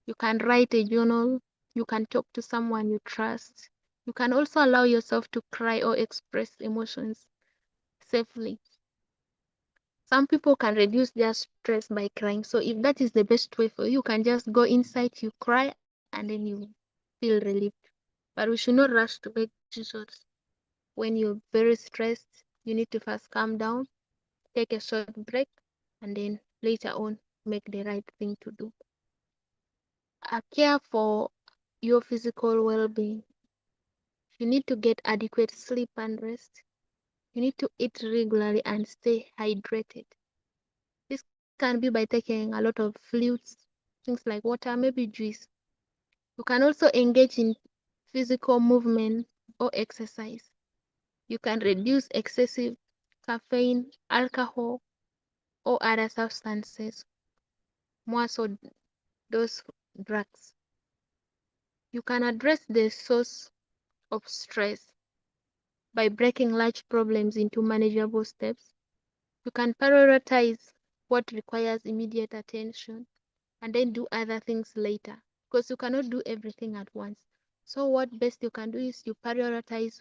You can write a journal. You can talk to someone you trust. You can also allow yourself to cry or express emotions safely. Some people can reduce their stress by crying. So if that is the best way for you, you can just go inside, you cry, and then you feel relieved. But we should not rush to make decisions. When you're very stressed, you need to first calm down, take a short break, and then later on make the right thing to do. Care for your physical well-being. You need to get adequate sleep and rest. You need to eat regularly and stay hydrated. This can be by taking a lot of fluids, things like water, maybe juice. You can also engage in physical movement or exercise. You can reduce excessive caffeine, alcohol, or other substances, more so those drugs. You can address the source of stress by breaking large problems into manageable steps. You can prioritize what requires immediate attention and then do other things later, because you cannot do everything at once. So what best you can do is you prioritize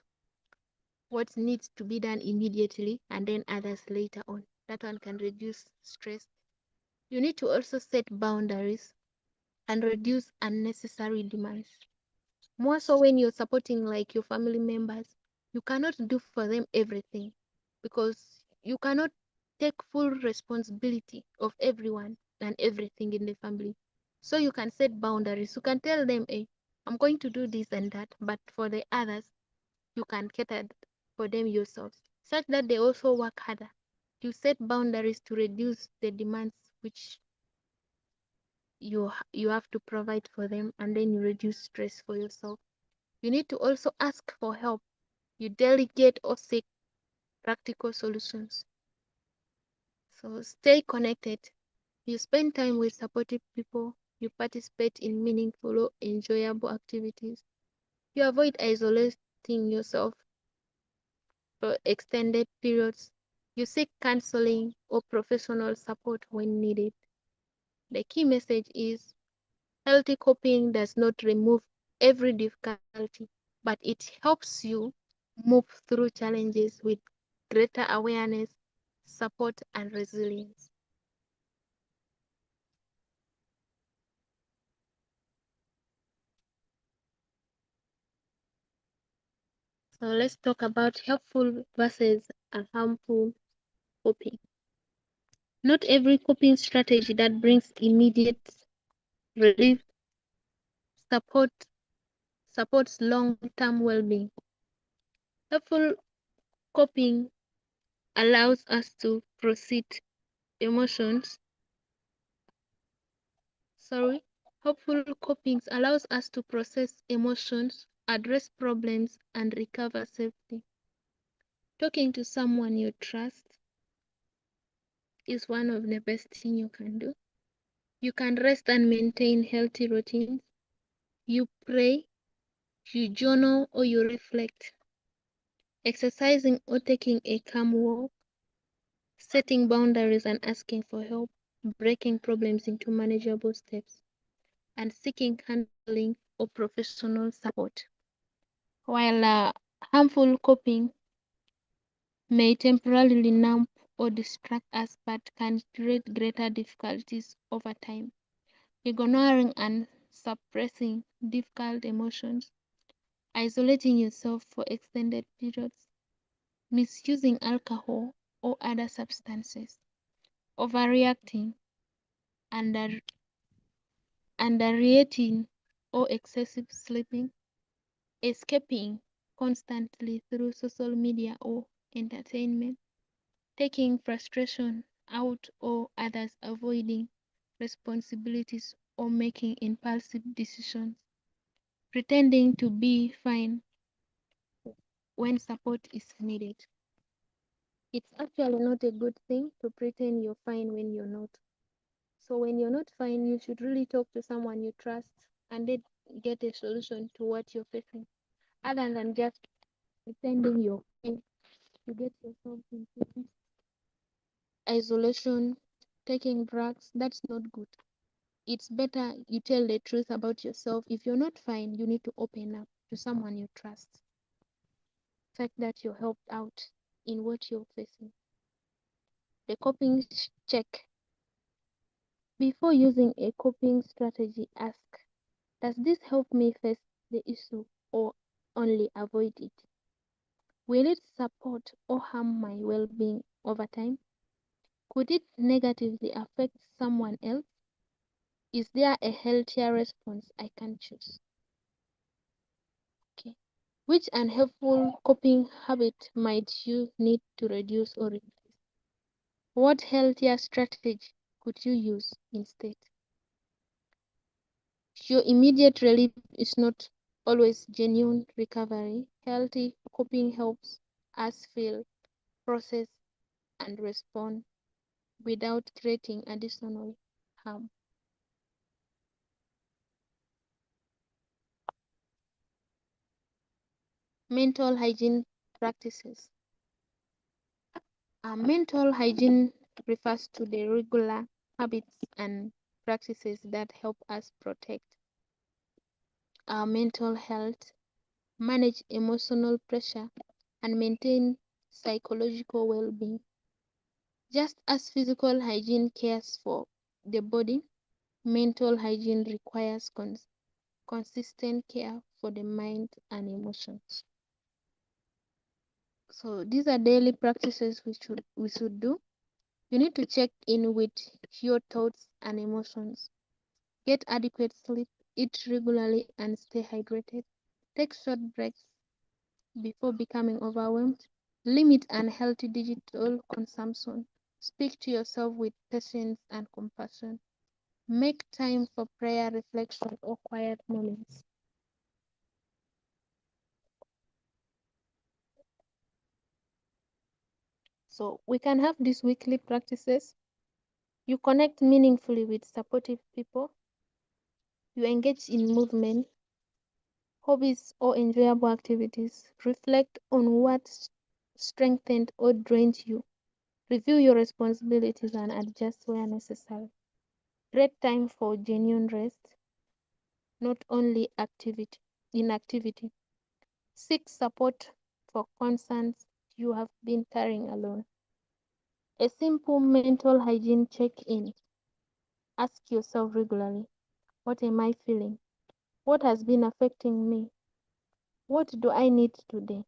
what needs to be done immediately and then others later on. That one can reduce stress. You need to also set boundaries and reduce unnecessary demands. More so when you're supporting like your family members, you cannot do for them everything because you cannot take full responsibility of everyone and everything in the family. So you can set boundaries. You can tell them, hey, I'm going to do this and that, but for the others, you can cater for them yourselves, such that they also work harder. You set boundaries to reduce the demands which you have to provide for them, and then you reduce stress for yourself. You need to also ask for help. You delegate or seek practical solutions. So stay connected. You spend time with supportive people. You participate in meaningful or enjoyable activities. You avoid isolating yourself for extended periods. You seek counseling or professional support when needed. The key message is healthy coping does not remove every difficulty, but it helps you move through challenges with greater awareness, support, and resilience. So let's talk about helpful versus a harmful coping. Not every coping strategy that brings immediate relief support supports long-term well-being. Helpful coping allows us to proceed emotions. Sorry. Helpful coping allows us to process emotions, address problems, and recover safely. Talking to someone you trust is one of the best things you can do. You can rest and maintain healthy routines. You pray, you journal, or you reflect. Exercising or taking a calm walk, setting boundaries and asking for help, breaking problems into manageable steps, and seeking counseling or professional support. While harmful coping may temporarily numb or distract us but can create greater difficulties over time. Ignoring and suppressing difficult emotions, isolating yourself for extended periods, misusing alcohol or other substances, overreacting, under, underreacting or excessive sleeping, escaping constantly through social media or entertainment, taking frustration out or others avoiding responsibilities or making impulsive decisions, pretending to be fine when support is needed. It's actually not a good thing to pretend you're fine when you're not. So when you're not fine, you should really talk to someone you trust and then get a solution to what you're facing. Other than just pretending you're fine, you get yourself into isolation, taking drugs. That's not good. It's better you tell the truth about yourself. If you're not fine, you need to open up to someone you trust. Fact that you're helped out in what you're facing. The coping check. Before using a coping strategy, ask, Does this help me face the issue or only avoid it? Will it support or harm my well being over time? Could it negatively affect someone else? Is there a healthier response I can choose? Okay. Which unhelpful coping habit might you need to reduce or replace? What healthier strategy could you use instead? Your immediate relief is not always genuine recovery. Healthy coping helps us feel, process, and respond without creating additional harm. Mental hygiene practices. Mental hygiene refers to the regular habits and practices that help us protect our mental health, manage emotional pressure, and maintain psychological well being. Just as physical hygiene cares for the body, mental hygiene requires consistent care for the mind and emotions. So these are daily practices we should do. You need to check in with your thoughts and emotions. Get adequate sleep, eat regularly, and stay hydrated. Take short breaks before becoming overwhelmed. Limit unhealthy digital consumption. Speak to yourself with patience and compassion. Make time for prayer, reflection, or quiet moments. So we can have these weekly practices. You connect meaningfully with supportive people. You engage in movement, hobbies, or enjoyable activities. Reflect on what strengthened or drained you. Review your responsibilities and adjust where necessary. Create time for genuine rest, not only inactivity. Seek support for concerns you have been carrying alone. A simple mental hygiene check-in. Ask yourself regularly, what am I feeling? What has been affecting me? What do I need today?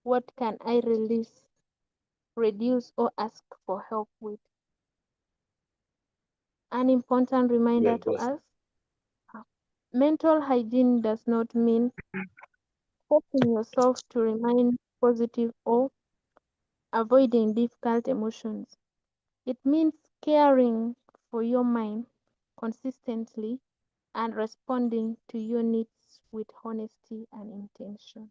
What can I release, reduce, or ask for help with? An important reminder to us, uh, mental hygiene does not mean forcing yourself to remain positive or avoiding difficult emotions. It means caring for your mind consistently and responding to your needs with honesty and intention.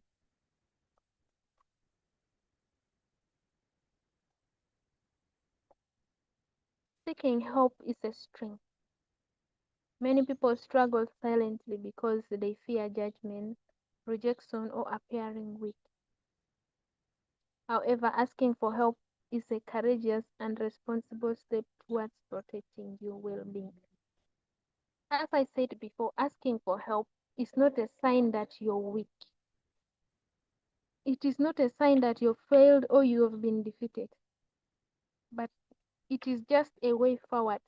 Seeking help is a strength. Many people struggle silently because they fear judgment, rejection, or appearing weak. However, asking for help is a courageous and responsible step towards protecting your well being. As I said before, asking for help is not a sign that you're weak. It is not a sign that you've failed or you have been defeated, but it is just a way forward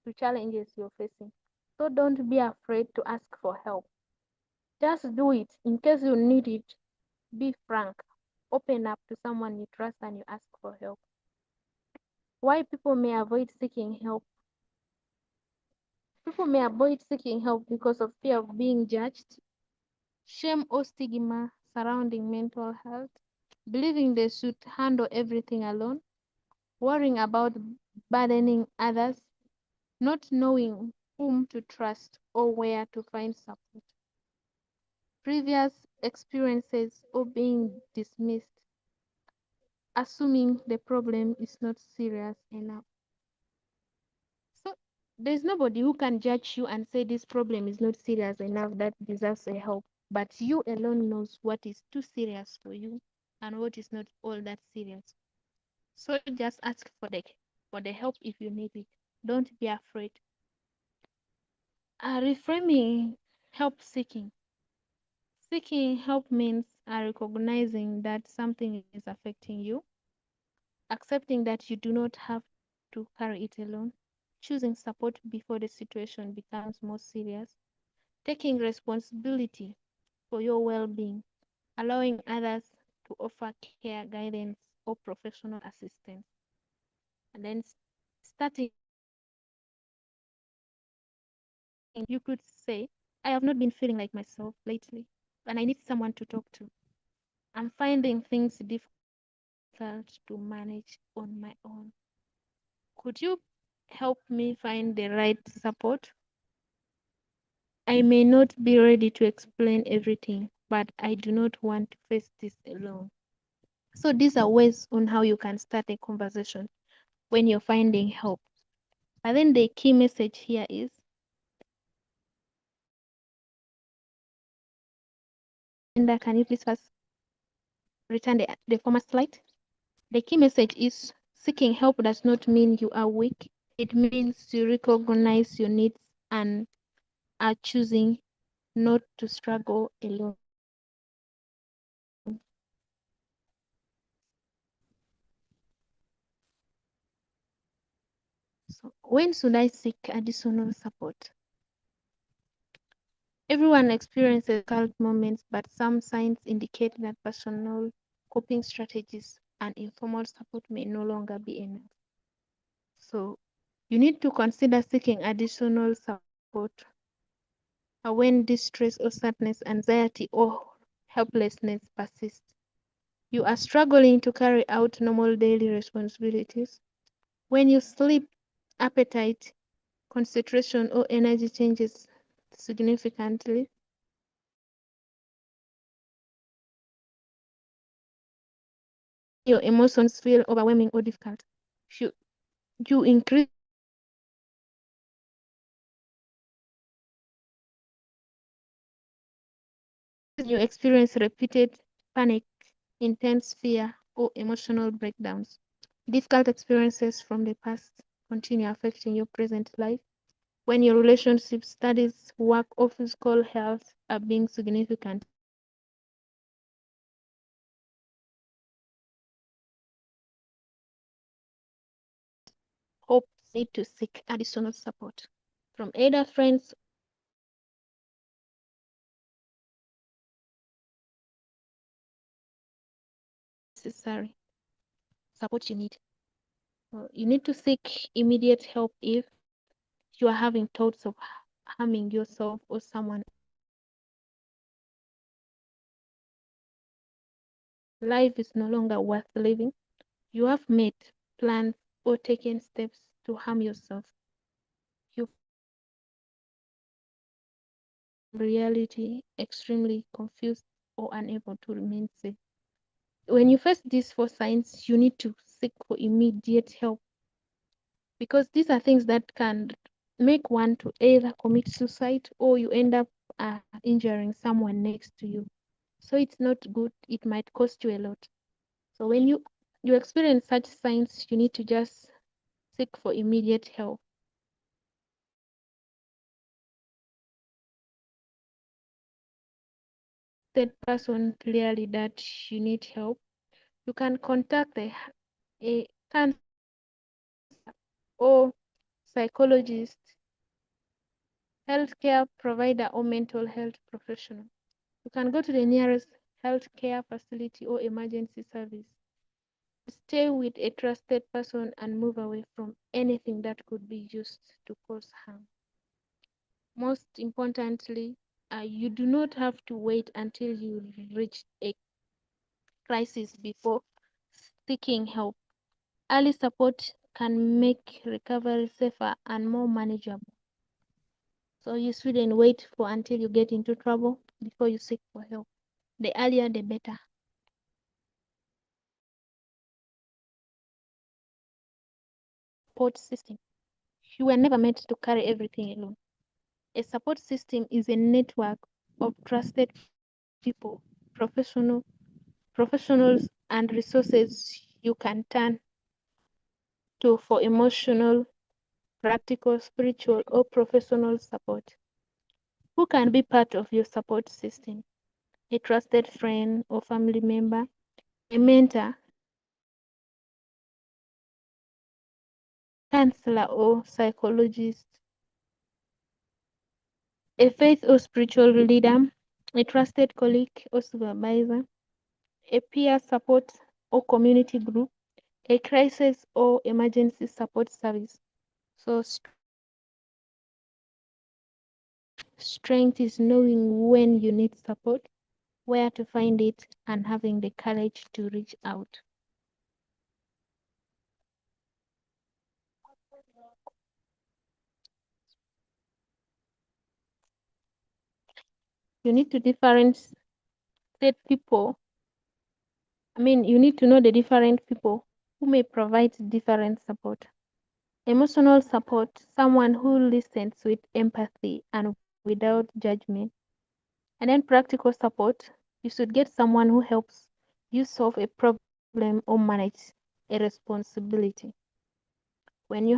to challenges you're facing. So don't be afraid to ask for help. Just do it. In case you need it, be frank. Open up to someone you trust and you ask for help. Why people may avoid seeking help? People may avoid seeking help because of fear of being judged, shame or stigma surrounding mental health, believing they should handle everything alone, worrying about burdening others, not knowing whom to trust or where to find support, previous experiences or being dismissed, assuming the problem is not serious enough. So there's nobody who can judge you and say this problem is not serious enough that deserves a help. But you alone knows what is too serious for you and what is not all that serious. So just ask for the help if you need it. Don't be afraid. Reframing help seeking. Seeking help means recognizing that something is affecting you, accepting that you do not have to carry it alone, choosing support before the situation becomes more serious, taking responsibility for your well-being, allowing others to offer care, guidance, or professional assistance, and then starting. You could say, I have not been feeling like myself lately, and I need someone to talk to. I'm finding things difficult to manage on my own. Could you help me find the right support? I may not be ready to explain everything, but I do not want to face this alone. So these are ways on how you can start a conversation when you're finding help. But then the key message here is, Linda, can you please first return the former slide? The key message is seeking help does not mean you are weak. It means you recognize your needs and are choosing not to struggle alone. So when should I seek additional support? Everyone experiences difficult moments, but some signs indicate that personal coping strategies and informal support may no longer be enough. So you need to consider seeking additional support when distress or sadness, anxiety, or helplessness persist. You are struggling to carry out normal daily responsibilities. When your sleep, appetite, concentration, or energy changes significantly, your emotions feel overwhelming or difficult. You, you increase you experience repeated panic, intense fear, or emotional breakdowns. Difficult experiences from the past continue affecting your present life. When your relationships, studies, work, or physical health are being significant, hope need to seek additional support from either friends necessary support you need. You need to seek immediate help if you are having thoughts of harming yourself or someone. Life is no longer worth living. You have made plans or taken steps to harm yourself. You reality extremely confused or unable to remain safe. When you face these four signs, you need to seek for immediate help because these are things that can make one to either commit suicide or you end up injuring someone next to you. So it's not good. It might cost you a lot. So when you experience such signs, you need to just seek for immediate help. That person clearly that you need help, you can contact a counselor or psychologist, healthcare provider, or mental health professional. You can go to the nearest healthcare facility or emergency service. Stay with a trusted person and move away from anything that could be used to cause harm. Most importantly, you do not have to wait until you reach a crisis before seeking help. Early support can make recovery safer and more manageable. So you shouldn't wait for until you get into trouble before you seek for help. The earlier, the better. Support system. You were never meant to carry everything alone. A support system is a network of trusted people, professionals, and resources you can turn to for emotional, practical, spiritual, or professional support. Who can be part of your support system? A trusted friend or family member, a mentor, counselor, or psychologist. a faith or spiritual leader, a trusted colleague or supervisor, a peer support or community group, a crisis or emergency support service. So strength is knowing when you need support, where to find it, and having the courage to reach out. You need to differentiate people. You need to know the different people who may provide different support. Emotional support, someone who listens with empathy and without judgment. And then practical support, you should get someone who helps you solve a problem or manage a responsibility. When you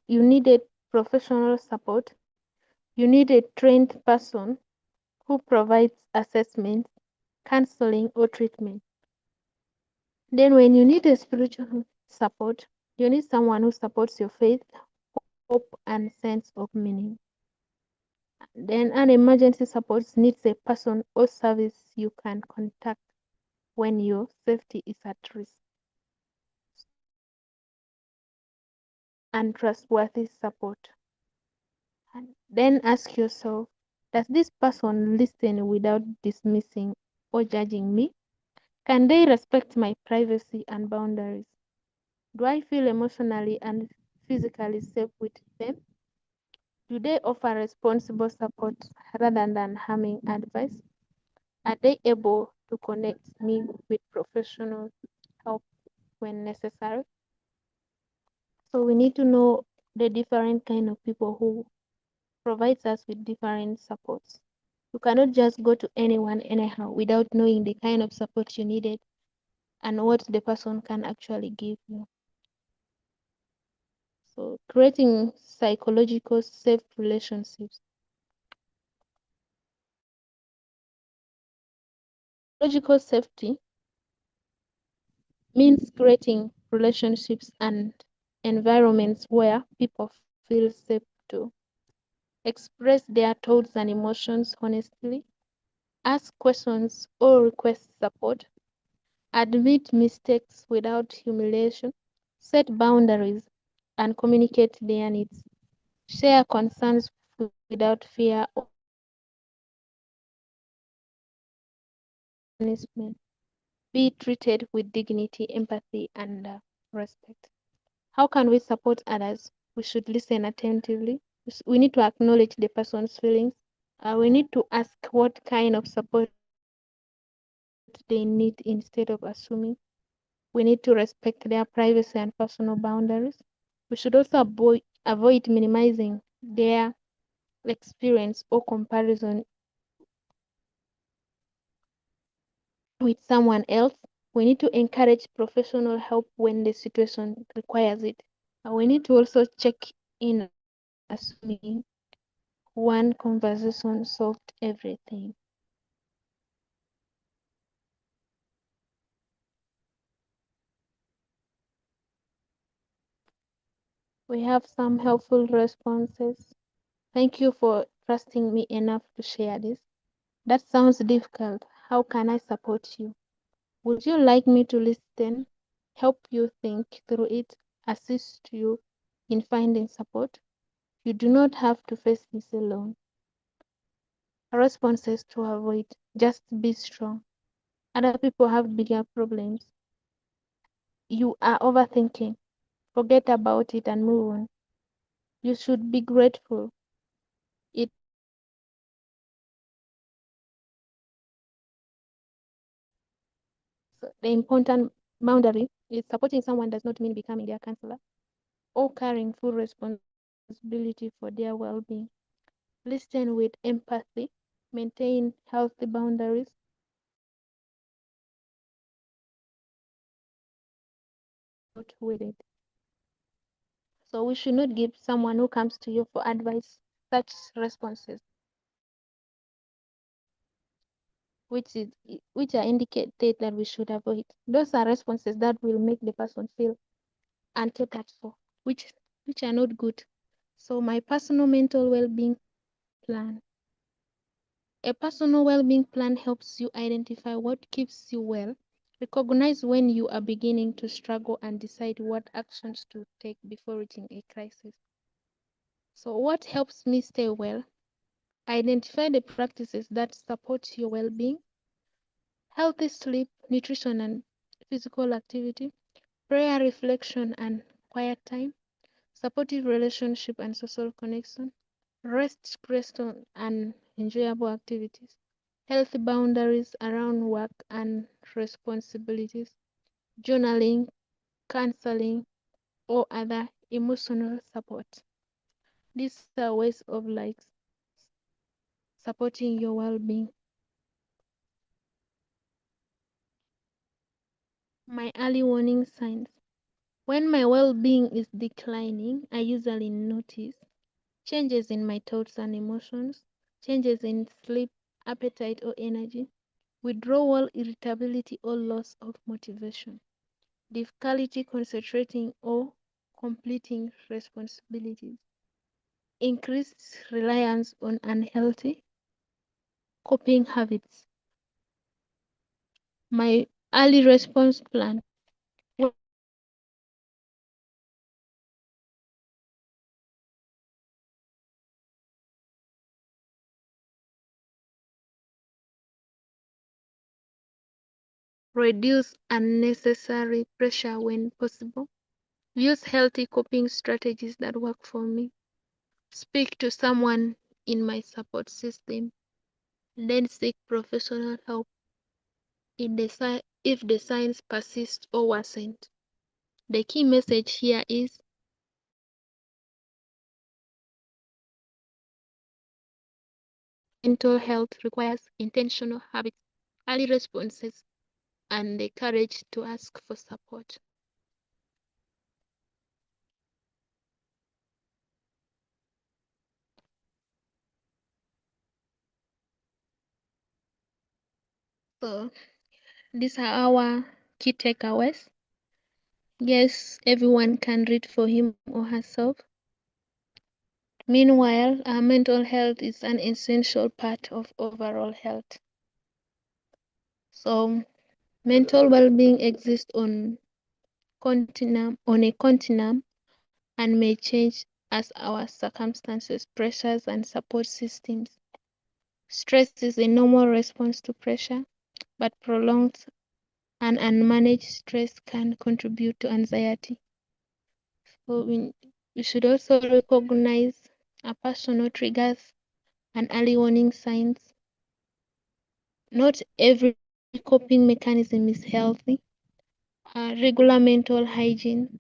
needed professional support, you need a trained person who provides assessments, counseling, or treatment. Then when you need a spiritual support, you need someone who supports your faith, hope, and sense of meaning. Then an emergency support needs a person or service you can contact when your safety is at risk. And trustworthy support. And then ask yourself, does this person listen without dismissing or judging me? Can they respect my privacy and boundaries? Do I feel emotionally and physically safe with them? Do they offer responsible support rather than harming advice? Are they able to connect me with professional help when necessary? So we need to know the different kind of people who provides us with different supports. You cannot just go to anyone anyhow without knowing the kind of support you needed and what the person can actually give you. So creating psychological safe relationships. Psychological safety means creating relationships and environments where people feel safe to express their thoughts and emotions honestly, ask questions or request support, admit mistakes without humiliation, set boundaries, and communicate their needs, share concerns without fear or punishment, be treated with dignity, empathy, and respect. How can we support others? We should listen attentively. We need to acknowledge the person's feelings. We need to ask what kind of support they need instead of assuming. We need to respect their privacy and personal boundaries. We should also avoid minimizing their experience or comparison with someone else. We need to encourage professional help when the situation requires it. We need to also check in assuming one conversation solved everything. We have some helpful responses. Thank you for trusting me enough to share this. That sounds difficult. How can I support you? Would you like me to listen, help you think through it, assist you in finding support? You do not have to face this alone. Responses to avoid: just be strong. Other people have bigger problems. You are overthinking. Forget about it and move on. You should be grateful. It So the important boundary is supporting someone does not mean becoming their counselor or carrying full responsibility for their well-being. Listen with empathy, maintain healthy boundaries, out with it. So we should not give someone who comes to you for advice such responses, which is which are indicated that we should avoid. Those are responses that will make the person feel uncared for, which are not good. So my personal mental well-being plan. A personal well-being plan helps you identify what keeps you well, recognize when you are beginning to struggle, and decide what actions to take before reaching a crisis. So, what helps me stay well? Identify the practices that support your well-being: healthy sleep, nutrition, and physical activity, prayer, reflection, and quiet time, supportive relationship and social connection, rest, restful and enjoyable activities, healthy boundaries around work and responsibilities, journaling, counseling, or other emotional support. These are ways of supporting your well-being. My early warning signs. When my well-being is declining, I usually notice changes in my thoughts and emotions, changes in sleep, appetite, or energy, withdrawal, irritability, or loss of motivation, difficulty concentrating or completing responsibilities, increased reliance on unhealthy coping habits. My early response plan. When my well-being is declining, I usually notice changes in my thoughts and emotions, changes in sleep, appetite, or energy, withdrawal, irritability, reduce unnecessary pressure when possible, use healthy coping strategies that work for me, speak to someone in my support system, then seek professional help if the signs persist or worsen. The key message here is mental health requires intentional habits, early responses, and the courage to ask for support. So, these are our key takeaways. Yes, everyone can read for him or herself. Meanwhile, our mental health is an essential part of overall health. So, mental well-being exists on a continuum and may change as our circumstances, pressures, and support systems. Stress is a normal response to pressure, but prolonged and unmanaged stress can contribute to anxiety. So we should also recognize our personal triggers and early warning signs. Not every coping mechanism is healthy. Regular mental hygiene,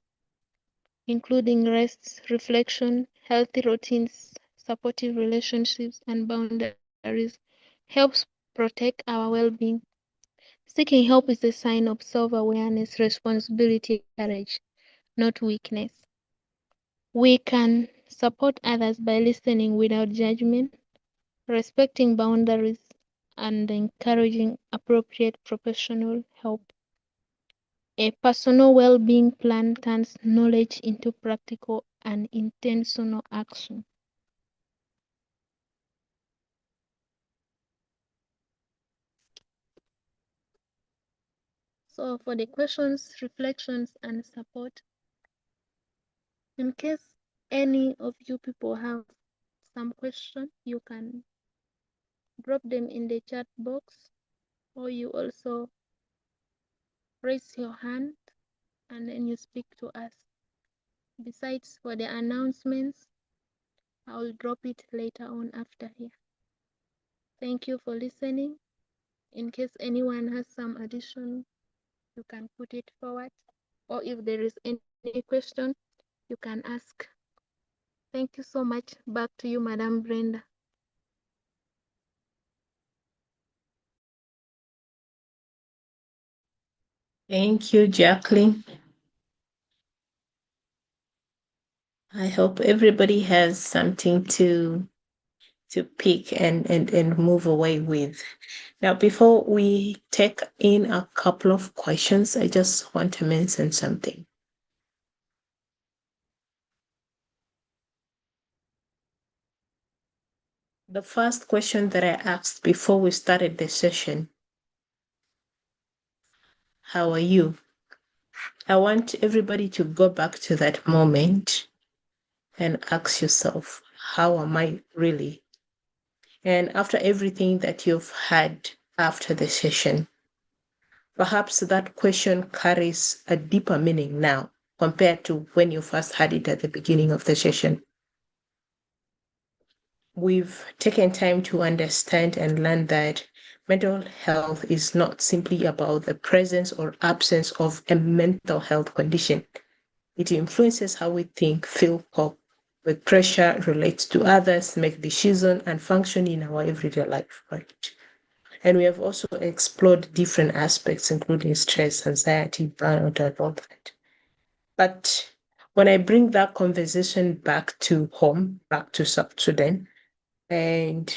including rest, reflection, healthy routines, supportive relationships, and boundaries, helps protect our well-being. Seeking help is a sign of self-awareness, responsibility, and courage, not weakness. We can support others by listening without judgment, respecting boundaries, and encouraging appropriate professional help. A personal well-being plan turns knowledge into practical and intentional action. So for the questions, reflections, and support, in case any of you people have some question, you can drop them in the chat box, or you also raise your hand and then you speak to us. Besides, for the announcements, I'll drop it later on after here. Thank you for listening. In case anyone has some addition, you can put it forward, or if there is any question, you can ask. Thank you so much. Back to you, Madam Brenda. Thank you, Jacqueline. I hope everybody has something to pick and move away with. Now, before we take in a couple of questions, I just want to mention something. The first question that I asked before we started the session, how are you? I want everybody to go back to that moment and ask yourself, how am I really? And after everything that you've had after the session, perhaps that question carries a deeper meaning now compared to when you first had it at the beginning of the session. We've taken time to understand and learn that mental health is not simply about the presence or absence of a mental health condition. It influences how we think, feel, cope with pressure, relate to others, make decisions, and function in our everyday life, right? And we have also explored different aspects, including stress, anxiety, burnout, and all that. But when I bring that conversation back to home, back to South Sudan, and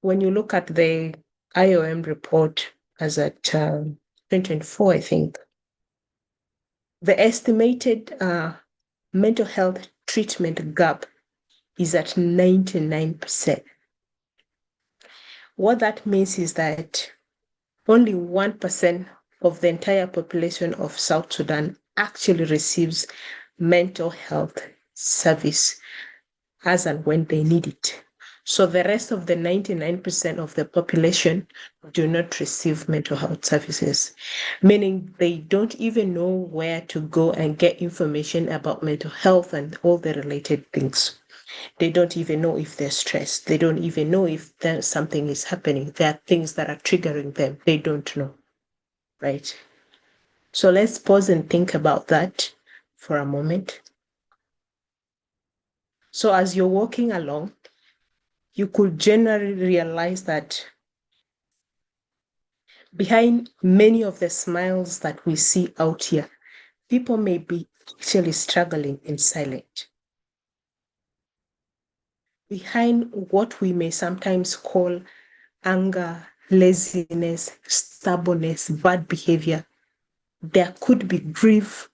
when you look at the IOM report as at 2024, I think, the estimated mental health treatment gap is at 99%. What that means is that only 1% of the entire population of South Sudan actually receives mental health service as and when they need it. So the rest of the 99% of the population do not receive mental health services, meaning they don't even know where to go and get information about mental health and all the related things. They don't even know if they're stressed. They don't even know if something is happening. There are things that are triggering them. They don't know, right? So let's pause and think about that for a moment. So as you're walking along, you could generally realize that behind many of the smiles that we see out here, people may be actually struggling in silence. Behind what we may sometimes call anger, laziness, stubbornness, bad behavior, there could be grief,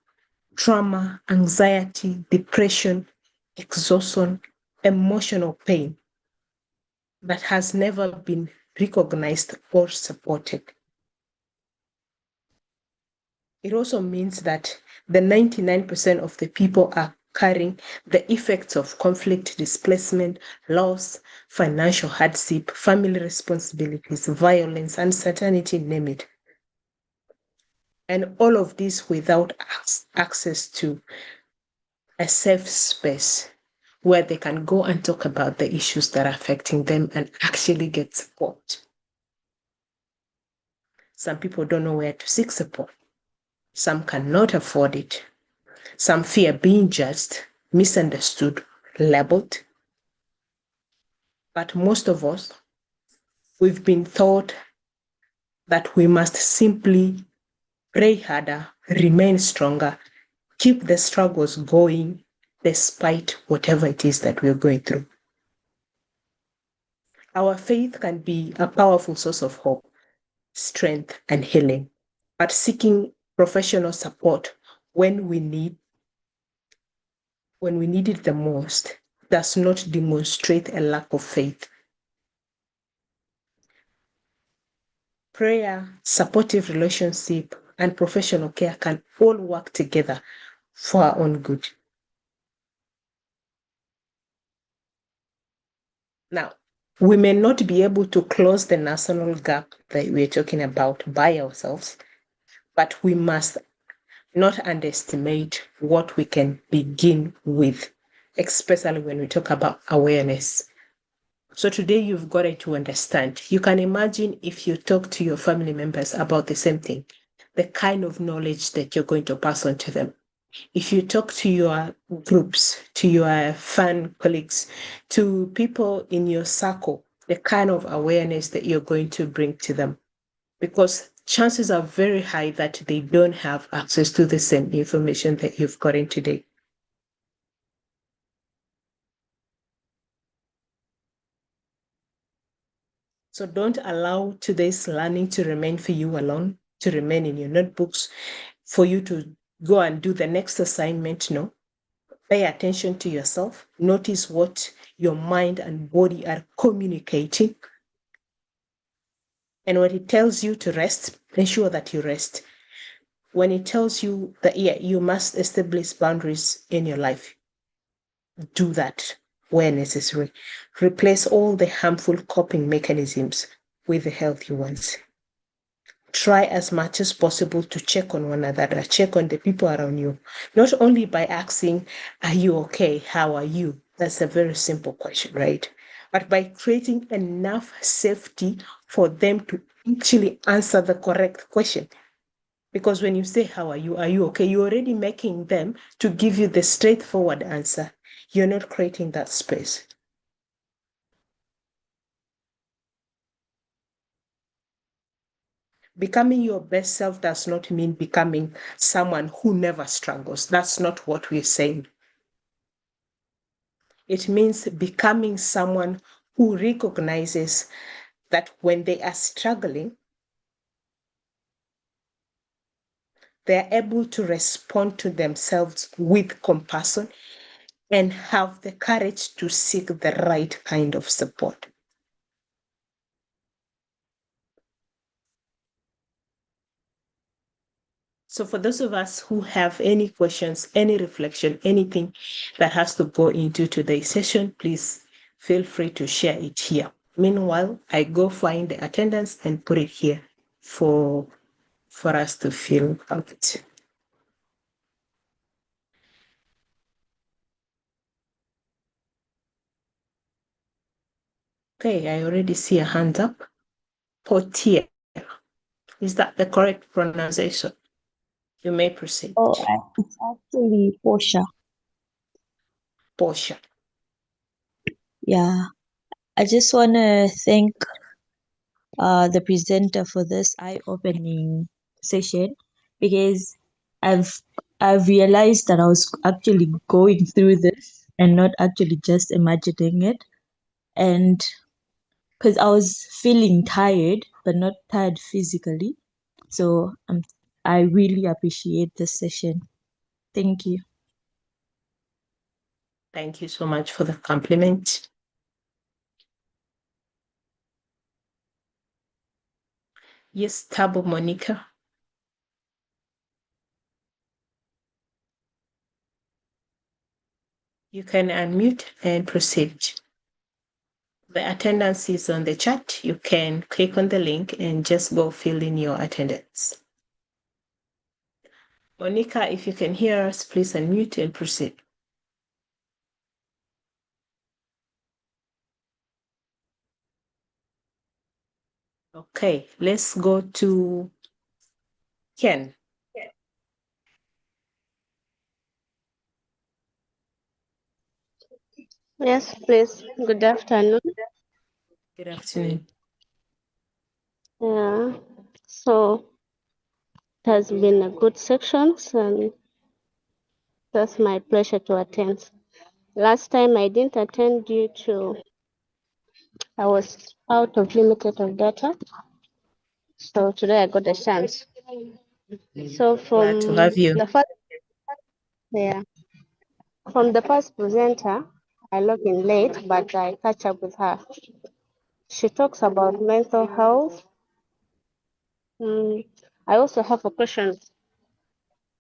trauma, anxiety, depression, exhaustion, emotional pain that has never been recognized or supported. It also means that the 99% of the people are carrying the effects of conflict, displacement, loss, financial hardship, family responsibilities, violence, uncertainty, name it. And all of this without access to a safe space where they can go and talk about the issues that are affecting them and actually get support. Some people don't know where to seek support. Some cannot afford it. Some fear being judged, misunderstood, labeled. But most of us, we've been taught that we must simply pray harder, remain stronger, keep the struggles going despite whatever it is that we're going through. Our faith can be a powerful source of hope, strength, and healing, but seeking professional support when we need it the most does not demonstrate a lack of faith. Prayer, supportive relationship, and professional care can all work together for our own good. Now, we may not be able to close the national gap that we're talking about by ourselves, but we must not underestimate what we can begin with, especially when we talk about awareness. So today you've got to understand. You can imagine if you talk to your family members about the same thing, the kind of knowledge that you're going to pass on to them. If you talk to your groups, to your fan colleagues, to people in your circle, the kind of awareness that you're going to bring to them. Because chances are very high that they don't have access to the same information that you've gotten today. So don't allow today's learning to remain for you alone, to remain in your notebooks, for you to go and do the next assignment. No. Pay attention to yourself. Notice what your mind and body are communicating. And when it tells you to rest, ensure that you rest. When it tells you that, yeah, you must establish boundaries in your life, do that where necessary. Replace all the harmful coping mechanisms with the healthy ones. Try as much as possible to check on one another, check on the people around you, not only by asking, are you okay? How are you? That's a very simple question, right? But by creating enough safety for them to actually answer the correct question. Because when you say, how are you okay? You're already making them to give you the straightforward answer. You're not creating that space. Becoming your best self does not mean becoming someone who never struggles. That's not what we're saying. It means becoming someone who recognizes that when they are struggling, they're able to respond to themselves with compassion and have the courage to seek the right kind of support. So for those of us who have any questions, any reflection, anything that has to go into today's session, please feel free to share it here. Meanwhile, I go find the attendance and put it here for us to fill out. Okay, I already see a hand up. Portier. Is that the correct pronunciation? You may proceed. Oh, it's actually Portia. Portia. Yeah, I just want to thank the presenter for this eye-opening session, because I've I've realized that I was actually going through this and not actually just imagining it, and because I was feeling tired but not tired physically. So I really appreciate this session. Thank you. Thank you so much for the compliment. Yes, Tabo Monica. You can unmute and proceed. The attendance is on the chat. You can click on the link and just go fill in your attendance. Monica, if you can hear us, please unmute and proceed. Okay, let's go to Ken. Yes, please. Good afternoon. Good afternoon. Yeah. So it has been a good section, and that's my pleasure to attend. Last time I didn't attend due to I was out of limited of data. So today I got a chance. So Glad to have you. yeah, from the first presenter, I log in late, but I catch up with her. She talks about mental health. I also have a question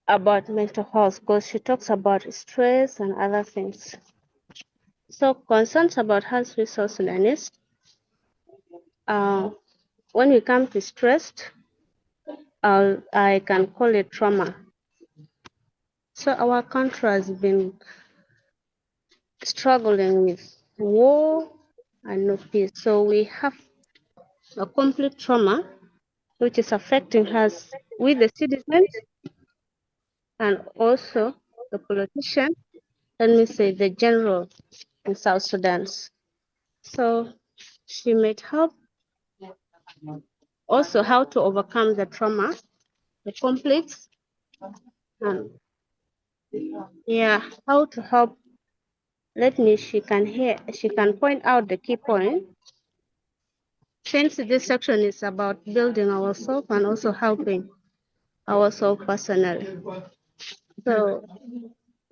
about mental health because she talks about stress and other things. So concerns about health resourcefulness, when we come to stress, I can call it trauma. So our country has been struggling with war and no peace. So we have a complete trauma which is affecting us with the citizens and also the politician, let me say the general in South Sudan. So she might help also how to overcome the trauma, the conflicts, and yeah, how to help. She can point out the key point. Since this section is about building ourselves and also helping ourselves personally. So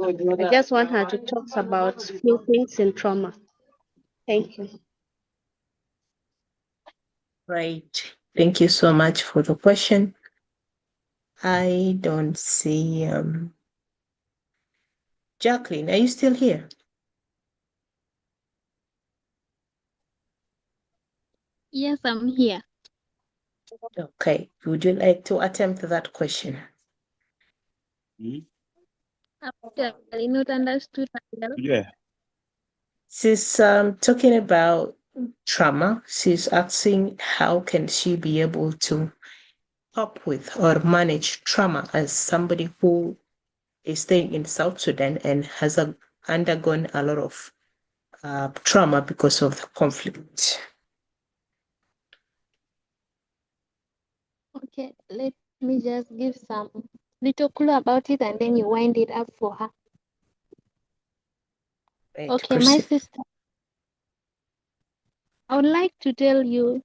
I just want her to talk about few things in trauma. Thank you. Right. Thank you so much for the question. I don't see Jacqueline, are you still here? Yes, I'm here. Okay. Would you like to attempt that question? Actually, not understood well. Yeah. She's talking about trauma. She's asking how can she be able to cope with or manage trauma as somebody who is staying in South Sudan and has undergone a lot of trauma because of the conflict. Okay, let me just give some little clue about it and then you wind it up for her. Right, Okay, my proceed. sister, I would like to tell you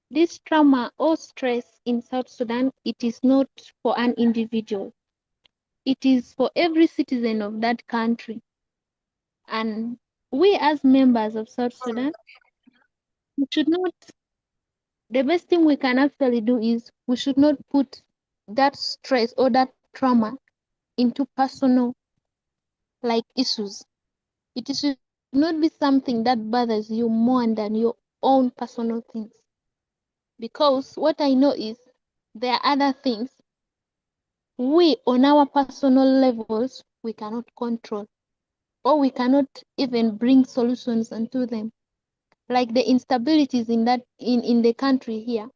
this trauma or stress in South Sudan, it is not for an individual. It is for every citizen of that country. And we as members of South Sudan, we should not, the best thing we can actually do is we should not put that stress or that trauma into personal like issues. It should not be something that bothers you more than your own personal things. Because what I know is there are other things we on our personal levels we cannot control or we cannot even bring solutions into them. Like the instabilities in that in the country here,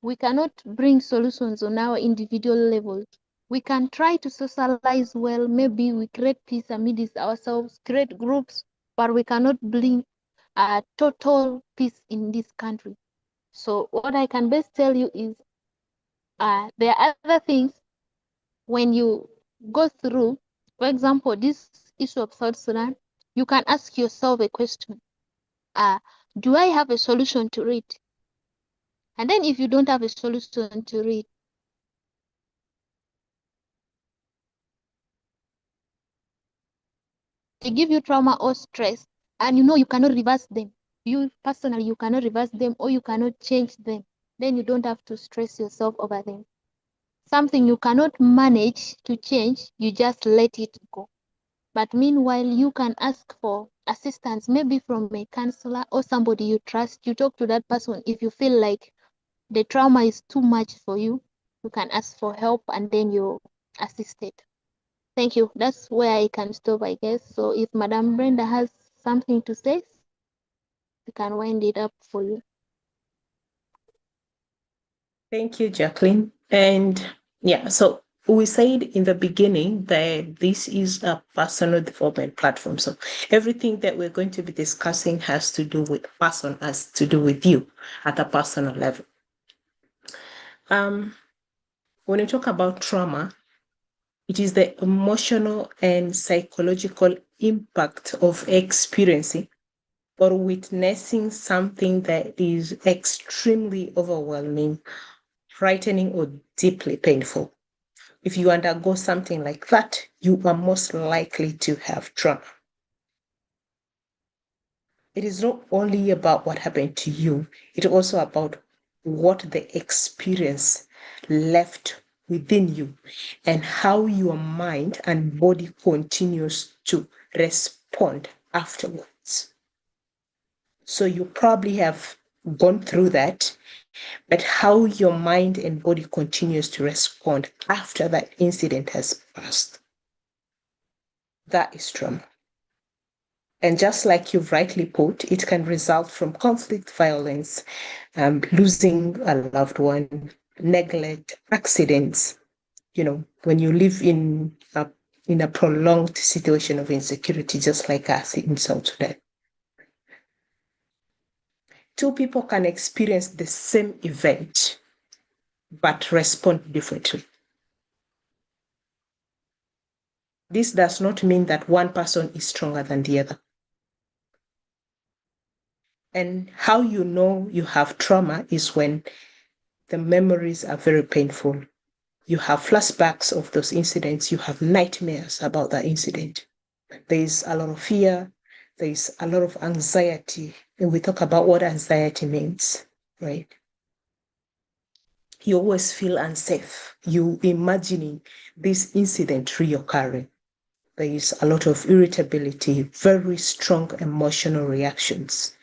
we cannot bring solutions on our individual levels. We can try to socialize well, maybe we create peace amidst ourselves, create groups, but we cannot bring a total peace in this country. So what I can best tell you is there are other things when you go through, for example, this issue of South Sudan, you can ask yourself a question. Do I have a solution to it? And then if you don't have a solution to it, they give you trauma or stress, and you know you cannot reverse them. You personally, you cannot reverse them or you cannot change them. Then you don't have to stress yourself over them. Something you cannot manage to change, you just let it go. But meanwhile, you can ask for assistance, maybe from a counselor or somebody you trust. You talk to that person. If you feel like the trauma is too much for you, you can ask for help and then you're assisted. Thank you. That's where I can stop, I guess. So if Madam Brenda has something to say, we can wind it up for you. Thank you, Jacqueline. And yeah, so we said in the beginning that this is a personal development platform. So everything that we're going to be discussing has to do with person, has to do with you at a personal level. When you talk about trauma, it is the emotional and psychological impact of experiencing or witnessing something that is extremely overwhelming, frightening, or deeply painful. If you undergo something like that, you are most likely to have trauma. It is not only about what happened to you, it's also about what the experience left within you and how your mind and body continues to respond afterwards. So you probably have gone through that, but how your mind and body continues to respond after that incident has passed, that is trauma. And just like you've rightly put, it can result from conflict, violence, losing a loved one, neglect, accidents. You know, when you live in a prolonged situation of insecurity, just like us in South Sudan. Two people can experience the same event, but respond differently. This does not mean that one person is stronger than the other. And how you know you have trauma is when the memories are very painful. You have flashbacks of those incidents. You have nightmares about that incident. There's a lot of fear. there's a lot of anxiety, and we talk about what anxiety means, right? You always feel unsafe. You imagining this incident reoccurring. There is a lot of irritability, very strong emotional reactions.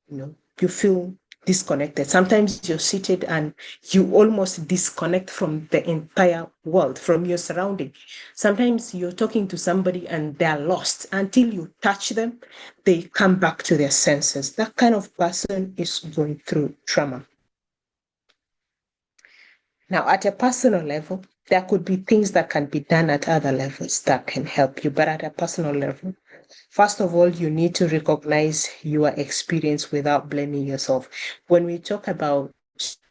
You feel disconnected. Sometimes you're seated and you almost disconnect from the entire world, from your surrounding. Sometimes you're talking to somebody and they're lost. Until you touch them, they come back to their senses. That kind of person is going through trauma. Now, at a personal level, there could be things that can be done at other levels that can help you. But at a personal level, first of all, you need to recognize your experience without blaming yourself. When we talk about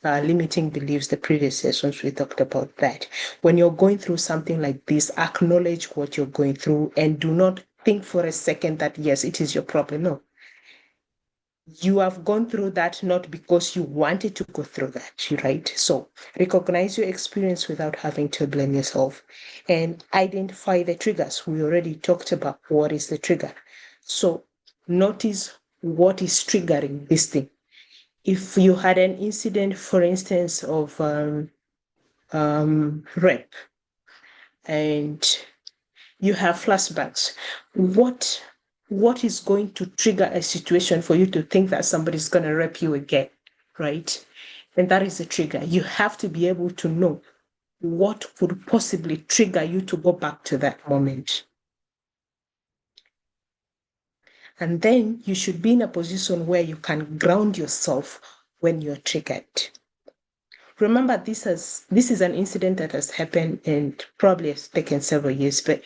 limiting beliefs, the previous sessions, we talked about that. When you're going through something like this, acknowledge what you're going through and do not think for a second that, yes, it is your problem. No, you have gone through that not because you wanted to go through that, right? So recognize your experience without having to blame yourself and identify the triggers. We already talked about what is the trigger. So notice what is triggering this thing. If you had an incident, for instance, of rape and you have flashbacks, what is going to trigger a situation for you to think that somebody's going to rape you again, right? And that is a trigger. You have to be able to know what could possibly trigger you to go back to that moment. And then you should be in a position where you can ground yourself when you're triggered. Remember, this is an incident that has happened and probably has taken several years, but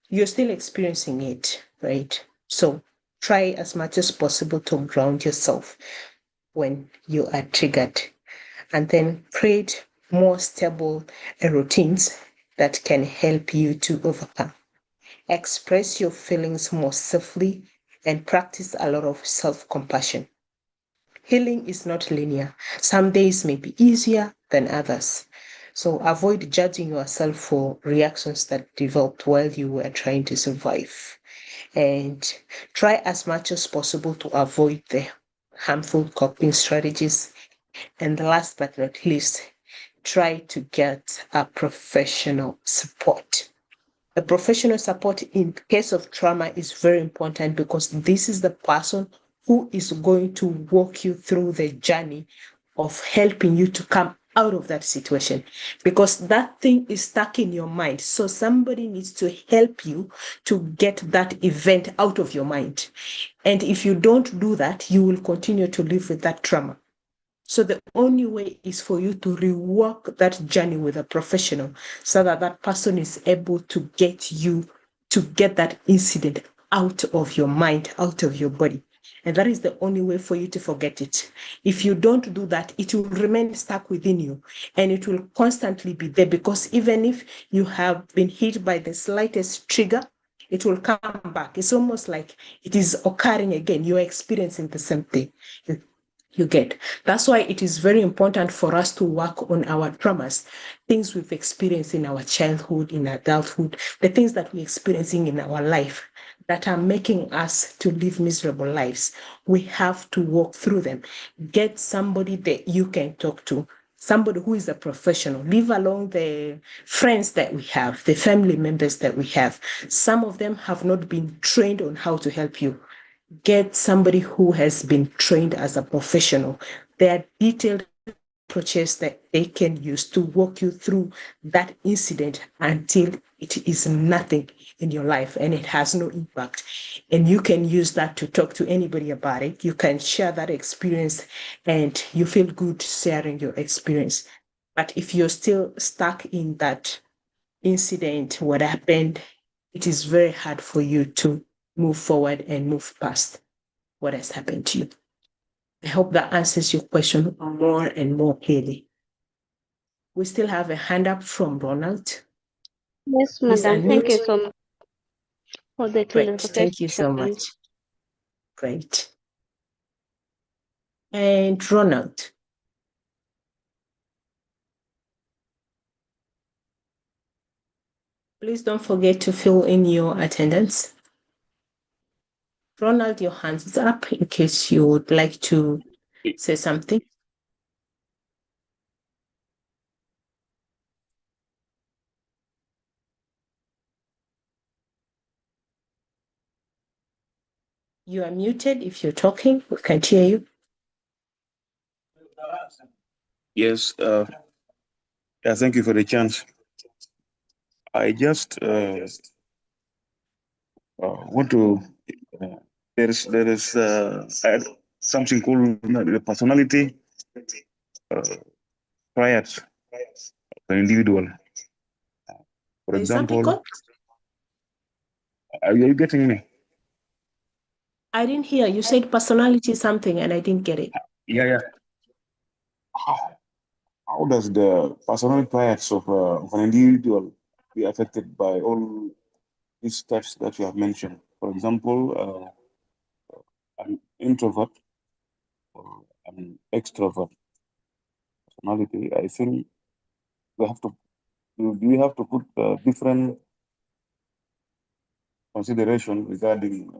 you're still experiencing it, right? So try as much as possible to ground yourself when you are triggered, and then create more stable routines that can help you to overcome. Express your feelings more safely and practice a lot of self-compassion. Healing is not linear. Some days may be easier than others. So avoid judging yourself for reactions that developed while you were trying to survive. And try as much as possible to avoid the harmful coping strategies. And last but not least, try to get a professional support. The professional support in case of trauma is very important because this is the person who is going to walk you through the journey of helping you to come out of that situation, because that thing is stuck in your mind. So somebody needs to help you to get that event out of your mind. And if you don't do that, you will continue to live with that trauma. So the only way is for you to rework that journey with a professional so that that person is able to get you to get that incident out of your mind, out of your body. And that is the only way for you to forget it. If you don't do that, it will remain stuck within you and it will constantly be there, because even if you have been hit by the slightest trigger, it will come back. It's almost like it is occurring again. You're experiencing the same thing. You get. That's why it is very important for us to work on our traumas, things we've experienced in our childhood, in adulthood, the things that we're experiencing in our life that are making us to live miserable lives. We have to walk through them. Get somebody that you can talk to, somebody who is a professional. Leave alone the friends that we have, the family members that we have. Some of them have not been trained on how to help you. Get somebody who has been trained as a professional. There are detailed approaches that they can use to walk you through that incident until it is nothing in your life and it has no impact. And you can use that to talk to anybody about it. You can share that experience and you feel good sharing your experience. But if you're still stuck in that incident, what happened, it is very hard for you to move forward and move past what has happened to you. I hope that answers your question more and more clearly. We still have a hand up from Ronald. Yes, Please madam. Thank you unmute. so much for the Great. Thank you so clarification. much. Great. And Ronald, please don't forget to fill in your attendance. Ronald, your hand is up in case you would like to say something. You are muted if you're talking. We can't hear you. Yes. Yeah. Thank you for the chance. I just want to. There is something called the personality traits of an individual. For There's something example, called? are you getting me? I didn't hear. You said personality something and I didn't get it. Yeah. How does the personality traits of an individual be affected by all these steps that you have mentioned? For example, an introvert or an extrovert personality. I think we have to. Do we have to put different consideration regarding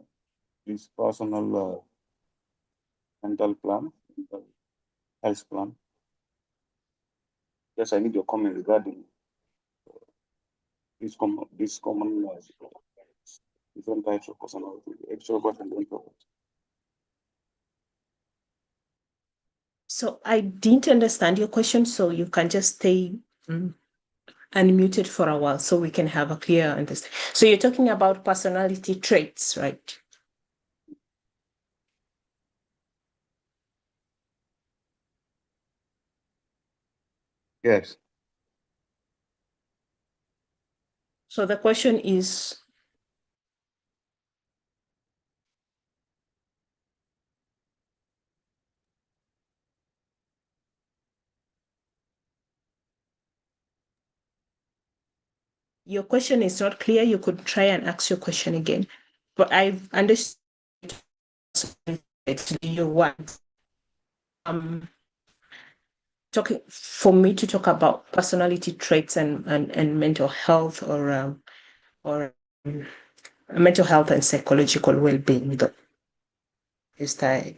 this personal mental plan, mental health plan? Yes, I need your comment regarding this common different types of personality, extrovert and introvert. So I didn't understand your question, so you can just stay unmuted for a while so we can have a clear understanding. So you're talking about personality traits, right? Yes. So the question is, your question is not clear. You could try and ask your question again. But I've understood you want talking for me to talk about personality traits and mental health or mental health and psychological well-being. Is that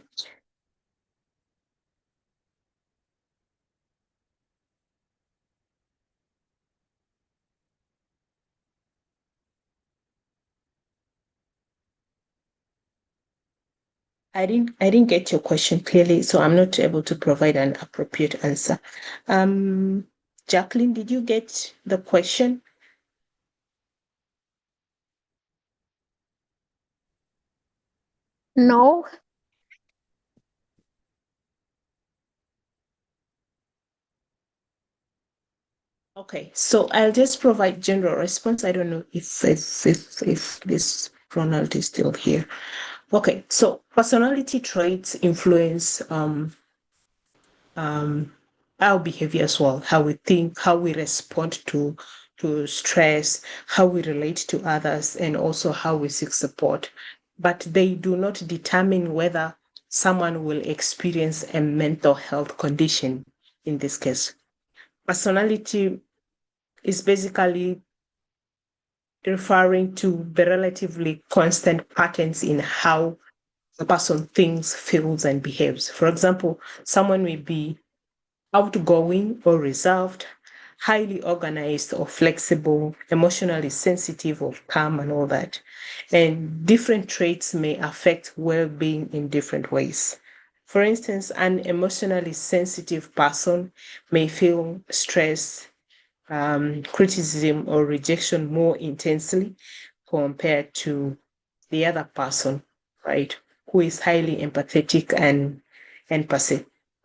I didn't get your question clearly, so I'm not able to provide an appropriate answer. Jacqueline, did you get the question? No. Okay, so I'll just provide general response. I don't know if this Ronald is still here. Okay, so personality traits influence our behavior as well, how we think, how we respond to stress, how we relate to others, and also how we seek support. But they do not determine whether someone will experience a mental health condition in this case. Personality is basically referring to the relatively constant patterns in how the person thinks, feels, and behaves. For example, someone may be outgoing or reserved, highly organized or flexible, emotionally sensitive or calm, and all that. And different traits may affect well being in different ways. For instance, an emotionally sensitive person may feel stress, criticism, or rejection more intensely compared to the other person, right, who is highly empathetic and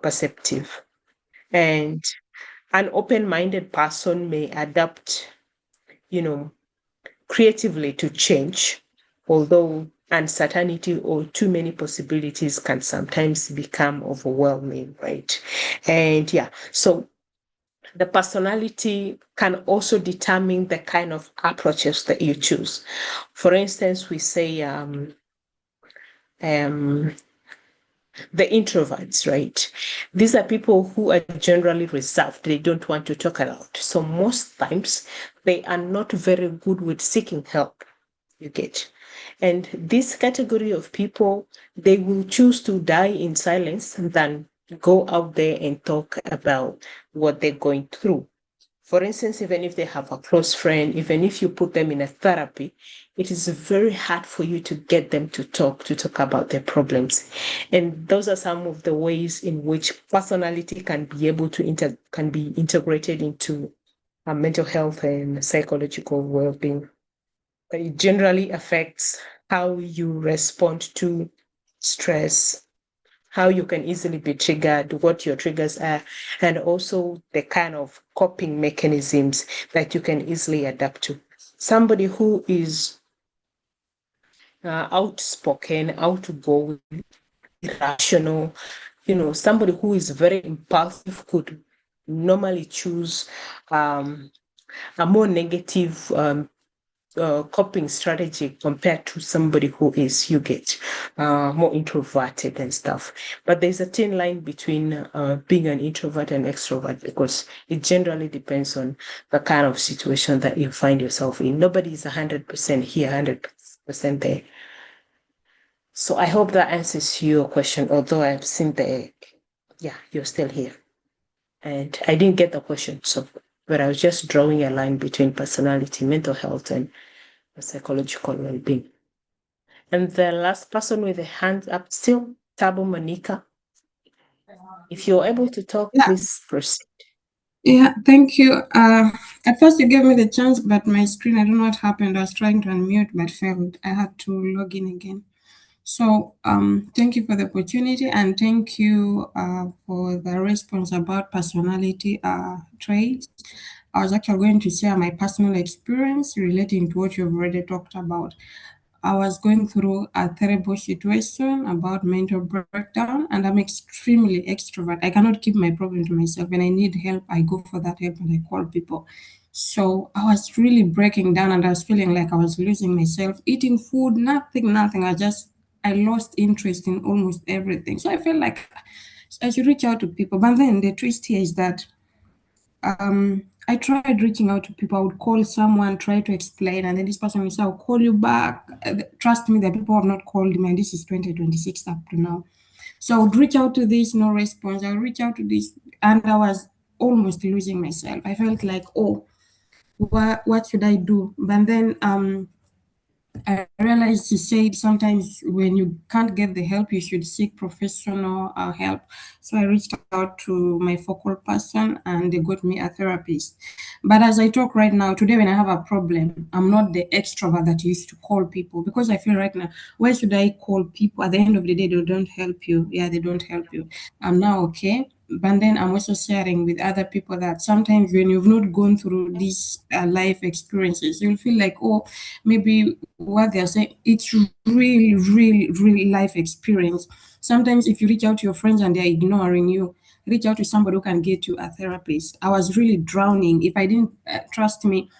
perceptive. And an open-minded person may adapt, creatively to change, although uncertainty or too many possibilities can sometimes become overwhelming, right? And yeah, so the personality can also determine the kind of approaches that you choose. For instance, we say the introverts, right? These are people who are generally reserved. They don't want to talk a lot. So most times they are not very good with seeking help. you get. And this category of people, they will choose to die in silence than go out there and talk about what they're going through. For instance, even if they have a close friend, even if you put them in a therapy, it is very hard for you to get them to talk about their problems. And those are some of the ways in which personality can be able to can be integrated into mental health and psychological well-being. It generally affects how you respond to stress, how you can easily be triggered, what your triggers are, and also the kind of coping mechanisms that you can easily adapt to. Somebody who is outspoken, outgoing, irrational, somebody who is very impulsive could normally choose a more negative coping strategy compared to somebody who is, you get, more introverted and stuff. But there's a thin line between being an introvert and extrovert because it generally depends on the kind of situation that you find yourself in. Nobody is 100% here, 100% there. So I hope that answers your question, although I've seen you're still here. And I didn't get the question, but I was just drawing a line between personality, mental health, and psychological well-being. And the last person with a hand up still, Tabo Monica. If you're able to talk, please proceed. Yeah, thank you. At first you gave me the chance, but my screen, I don't know what happened. I was trying to unmute, but failed. I had to log in again. So thank you for the opportunity and thank you for the response about personality traits. I was actually going to share my personal experience relating to what you've already talked about. I was going through a terrible situation about mental breakdown, and I'm extremely extrovert. I cannot keep my problem to myself. When I need help, I go for that help and I call people. So I was really breaking down and I was feeling like I was losing myself, eating food, nothing. I lost interest in almost everything. So I felt like I should reach out to people. But then the twist here is that I tried reaching out to people. I would call someone, try to explain, and then this person will say, I'll call you back. Trust me, the people have not called me, and this is 2026 up to now. So I would reach out to this, no response. I would reach out to this, and I was almost losing myself. I felt like, oh, what should I do? But then I realized she said sometimes when you can't get the help, you should seek professional help. So I reached out to my focal person and they got me a therapist. But as I talk right now, today when I have a problem, I'm not the extrovert that used to call people because I feel right now, why should I call people? At the end of the day, they don't help you. Yeah, they don't help you. I'm now okay. But then I'm also sharing with other people that sometimes when you've not gone through these life experiences, you'll feel like, oh, maybe what they're saying, it's really life experience. Sometimes if you reach out to your friends and they're ignoring you, reach out to somebody who can get you a therapist. I was really drowning. If I didn't trust me,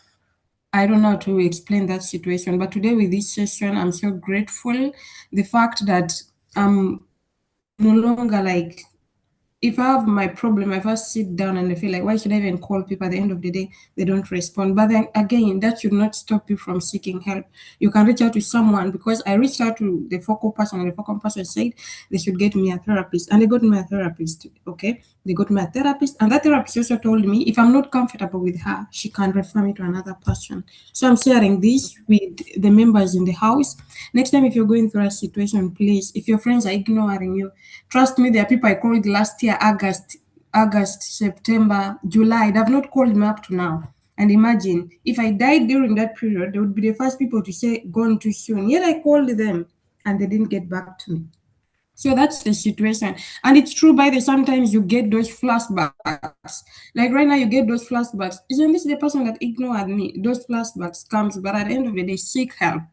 I don't know how to explain that situation. But today with this session, I'm so grateful. The fact that I'm no longer like, if I have my problem, I first sit down and I feel like, why should I even call people? At the end of the day, they don't respond. But then again, that should not stop you from seeking help. You can reach out to someone because I reached out to the focal person and the focal person said they should get me a therapist. And they got me a therapist, okay? They got me a therapist. And that therapist also told me if I'm not comfortable with her, she can refer me to another person. So I'm sharing this with the members in the house. Next time, if you're going through a situation, please, if your friends are ignoring you, trust me, there are people I called last year, August, September, July. They have not called me up to now. And imagine, if I died during that period, they would be the first people to say, gone too soon. Yet I called them and they didn't get back to me. So that's the situation. And it's true, by the sometimes you get those flashbacks. Like right now, you get those flashbacks. Isn't this the person that ignored me? Those flashbacks comes, but at the end of the day, seek help.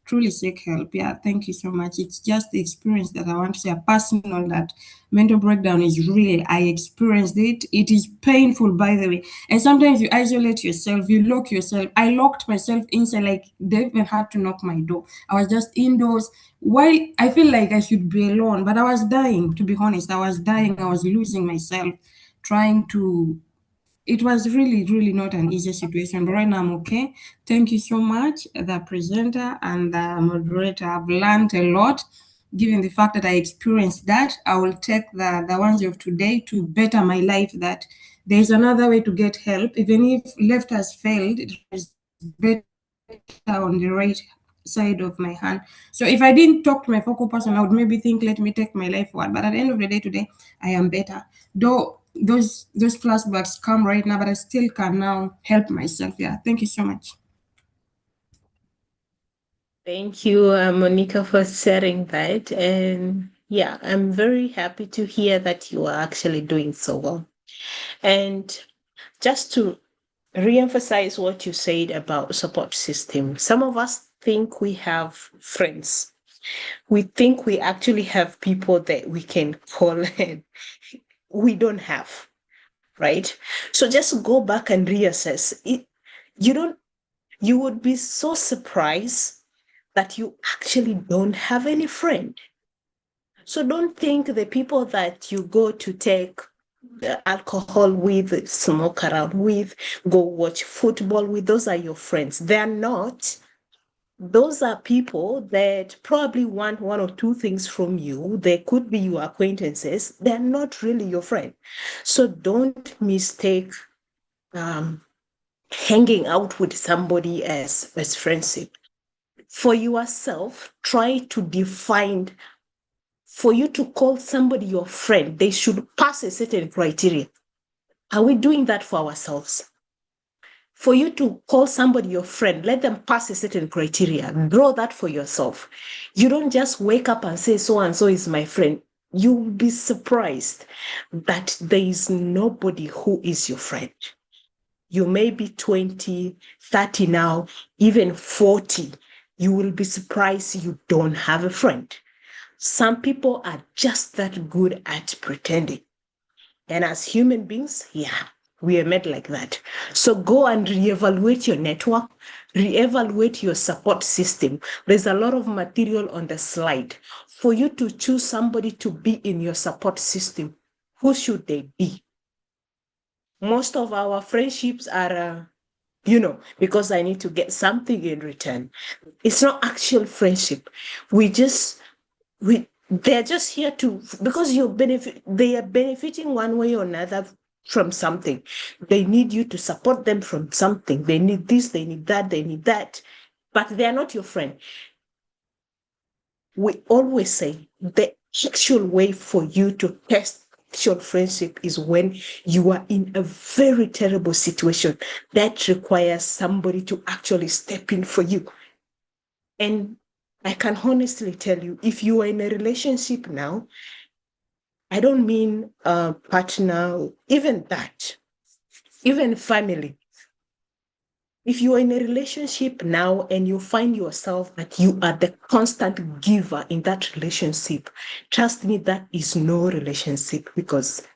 Truly seek help. Yeah, thank you so much. It's just the experience that I want to say, personal, that mental breakdown is real. I experienced it. It is painful, by the way. And sometimes you isolate yourself, you lock yourself. I locked myself inside, like they even had to knock my door. I was just indoors. Why? I feel like I should be alone, but I was dying, to be honest. I was dying. I was losing myself, trying to it was really, really not an easy situation, but right now I'm okay. Thank you so much, the presenter and the moderator. I've learned a lot. Given the fact that I experienced that, I will take the ones of today to better my life, that there's another way to get help. Even if left has failed, it is better on the right side of my hand. So if I didn't talk to my focal person, I would maybe think, let me take my life forward. But at the end of the day today, I am better. Though those flashbacks come right now, but I still can now help myself. Yeah. Thank you so much. Thank you, Monica, for sharing that. And yeah, I'm very happy to hear that you are actually doing so well. And just to re-emphasize what you said about support system, some of us think we have friends. We think we actually have people that we can call and we don't have, right? So just go back and reassess it. You would be so surprised that you actually don't have any friend. So don't think the people that you go to take alcohol with, smoke around with, go watch football with, those are your friends. They're not. Those are people that probably want one or two things from you. They could be your acquaintances. They're not really your friend. So don't mistake um, hanging out with somebody as friendship. For yourself, try to define. For you to call somebody your friend, they should pass a certain criteria. Are we doing that for ourselves? For you to call somebody your friend, let them pass a certain criteria. Draw that for yourself. You don't just wake up and say, so and so is my friend. You'll be surprised that there is nobody who is your friend. You may be 20, 30 now, even 40. You will be surprised you don't have a friend. Some people are just that good at pretending. And as human beings, yeah, we are made like that. So go and reevaluate your network, reevaluate your support system. There's a lot of material on the slide. For you to choose somebody to be in your support system, who should they be? Most of our friendships are, because I need to get something in return. It's not actual friendship. They're just here to, because they are benefiting one way or another from something. They need you to support them from something. They need this, they need that, but they are not your friend. We always say the actual way for you to test actual friendship is when you are in a very terrible situation that requires somebody to actually step in for you. And I can honestly tell you, if you are in a relationship now, I don't mean partner, even that, even family. If you are in a relationship now and you find yourself that you are the constant giver in that relationship, trust me, that is no relationship, because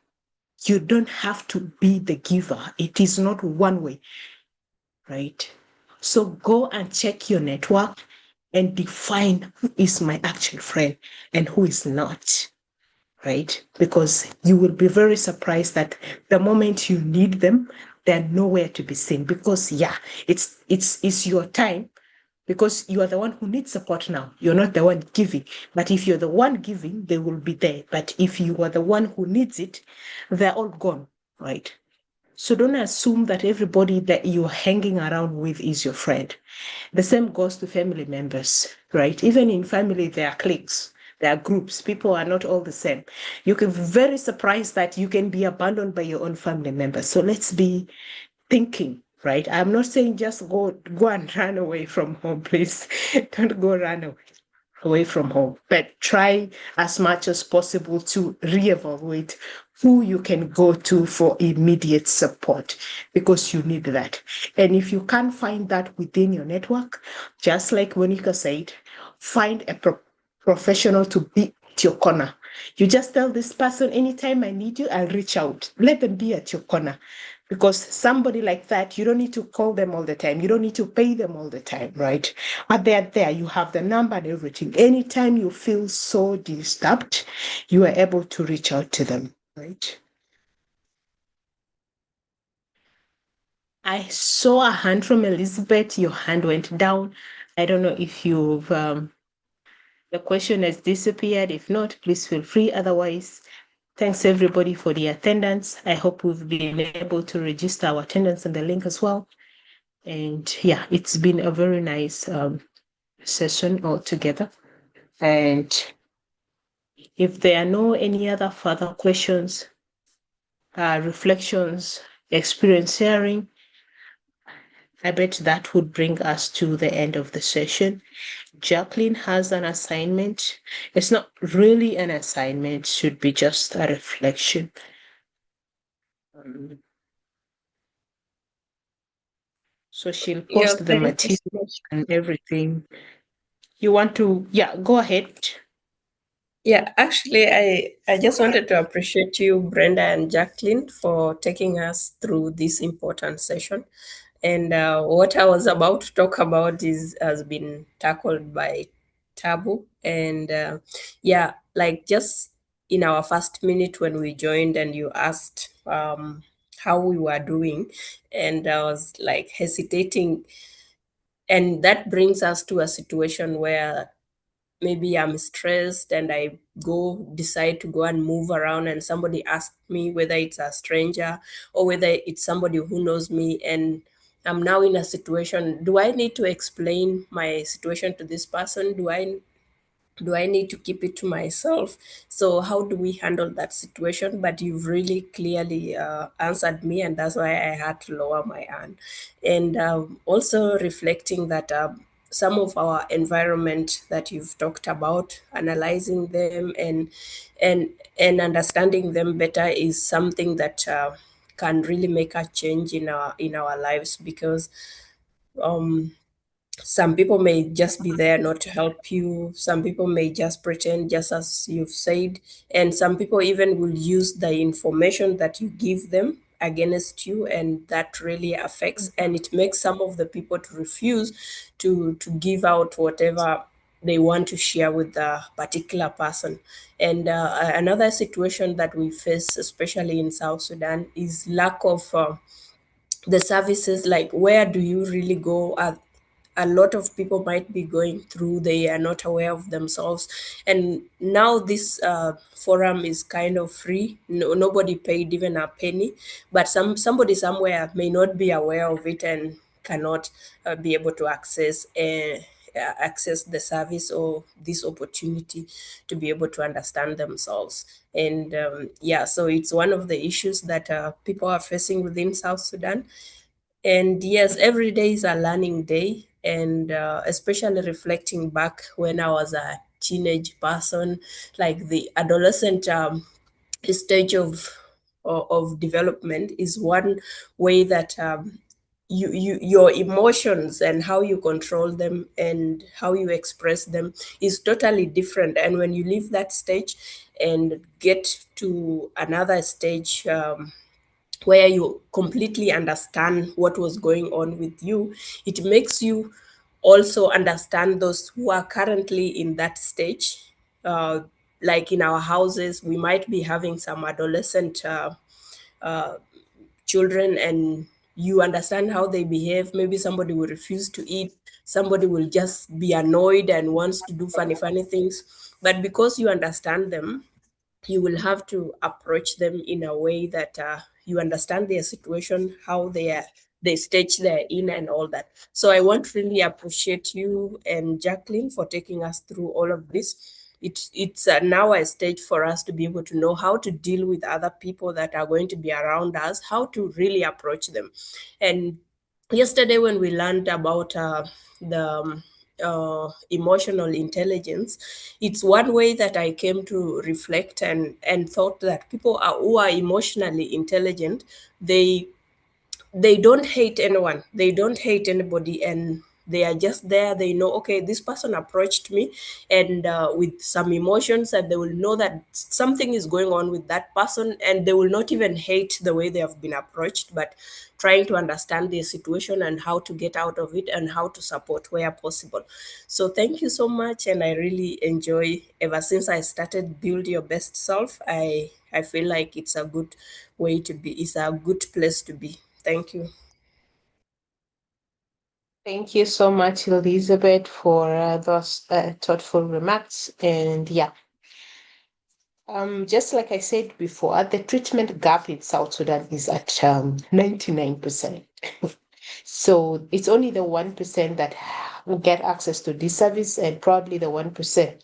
you don't have to be the giver. It is not one way, right? So go and check your network and define who is my actual friend and who is not. Right? Because you will be very surprised that the moment you need them, they're nowhere to be seen. Because yeah, it's your time, because you are the one who needs support now. You're not the one giving. But if you're the one giving, they will be there. But if you are the one who needs it, they're all gone, right? So don't assume that everybody that you're hanging around with is your friend. The same goes to family members, right? Even in family, there are cliques, there are groups. People are not all the same. You can be very surprised that you can be abandoned by your own family members. So let's be thinking, right? I'm not saying just go and run away from home, please. Don't go run away from home, but try as much as possible to reevaluate who you can go to for immediate support, because you need that. And if you can't find that within your network, just like Monica said, find a professional to be at your corner. You just tell this person, anytime I need you, I'll reach out. Let them be at your corner. Because somebody like that, you don't need to call them all the time. You don't need to pay them all the time, right? But they're there. You have the number and everything. Anytime you feel so disturbed, you are able to reach out to them, right? I saw a hand from Elizabeth. Your hand went down. I don't know if you've the question has disappeared. If not, please feel free. Otherwise, thanks everybody for the attendance. I hope we've been able to register our attendance in the link as well. And yeah, it's been a very nice session altogether. And if there are no any other further questions, reflections, experience sharing, I bet that would bring us to the end of the session. Jacqueline has an assignment. It's not really an assignment, it should be just a reflection. So she'll Yeah, post the thank you so material much. and everything. You want to, yeah, go ahead. Yeah, actually, I just wanted to appreciate you, Brenda and Jacqueline, for taking us through this important session. And what I was about to talk about is has been tackled by Tabu. And yeah, like just in our first minute when we joined, and you asked how we were doing, and I was like hesitating. And that brings us to a situation where maybe I'm stressed and I go decide to go and move around, and somebody asks me whether it's a stranger or whether it's somebody who knows me, and I'm now in a situation. Do I need to explain my situation to this person? Do I need to keep it to myself? So how do we handle that situation? But you've really clearly answered me, and that's why I had to lower my hand. And also reflecting that some of our environment that you've talked about, analyzing them and and understanding them better is something that can really make a change in our lives, because um, some people may just be there not to help you. Some people may just pretend, just as you've said. And some people even will use the information that you give them against you, and that really affects, and it makes some of the people to refuse to give out whatever they want to share with the particular person. And another situation that we face, especially in South Sudan, is lack of the services. Like, where do you really go? A lot of people might be going through, they are not aware of themselves. And now this forum is kind of free. No, nobody paid even a penny, but somebody somewhere may not be aware of it and cannot be able to access the service or this opportunity to be able to understand themselves. And yeah, so it's one of the issues that people are facing within South Sudan. And yes, every day is a learning day, and especially reflecting back when I was a teenage person, like the adolescent stage of development is one way that your emotions and how you control them and how you express them is totally different. And when you leave that stage and get to another stage, where you completely understand what was going on with you, it makes you also understand those who are currently in that stage. Uh, like in our houses, we might be having some adolescent children, and you understand how they behave. Maybe somebody will refuse to eat, somebody will just be annoyed and wants to do funny things. But because you understand them, you will have to approach them in a way that you understand their situation, how they stage they're in, and all that. So I want to really appreciate you and Jacqueline for taking us through all of this. It's now a stage for us to be able to know how to deal with other people that are going to be around us, how to really approach them. And yesterday when we learned about the emotional intelligence, it's one way that I came to reflect and thought that people who are emotionally intelligent, they they don't hate anyone, they don't hate anybody, and they are just there. They know, okay, this person approached me and with some emotions, and they will know that something is going on with that person, and they will not even hate the way they have been approached, but trying to understand their situation and how to get out of it and how to support where possible. So thank you so much, and I really enjoy. Ever since I started Build Your Best Self, I feel like it's a good way to be, it's a good place to be. Thank you. Thank you so much, Elizabeth, for those thoughtful remarks. And yeah, just like I said before, the treatment gap in South Sudan is at 99%. So it's only the 1% that will get access to this service, and probably the 1%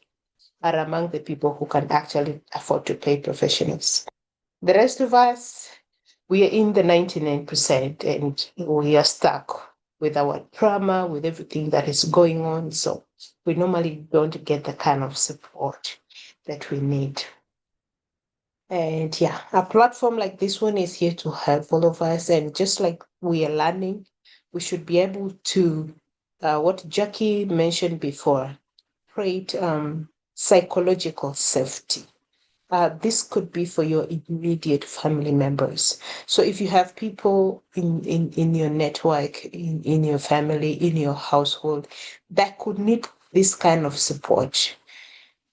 are among the people who can actually afford to pay professionals. The rest of us, we are in the 99% and we are stuck with our trauma, with everything that is going on. So we normally don't get the kind of support that we need. And yeah, a platform like this one is here to help all of us. And just like we are learning, we should be able to, what Jackie mentioned before, create psychological safety. This could be for your immediate family members. So if you have people in your network, in your family, in your household that could need this kind of support,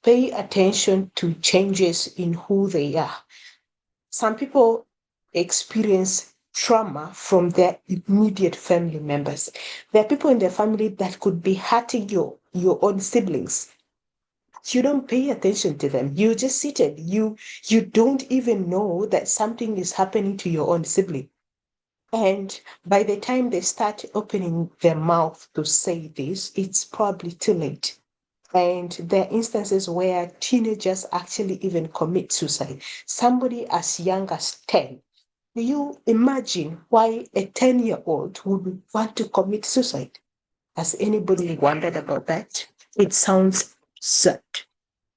pay attention to changes in who they are. Some people experience trauma from their immediate family members. There are people in their family that could be hurting your own siblings. You don't pay attention to them. You just seated. You don't even know that something is happening to your own sibling. And by the time they start opening their mouth to say this, it's probably too late. And there are instances where teenagers actually even commit suicide. Somebody as young as 10. Do you imagine why a 10-year-old would want to commit suicide? Has anybody wondered about that? It sounds absurd.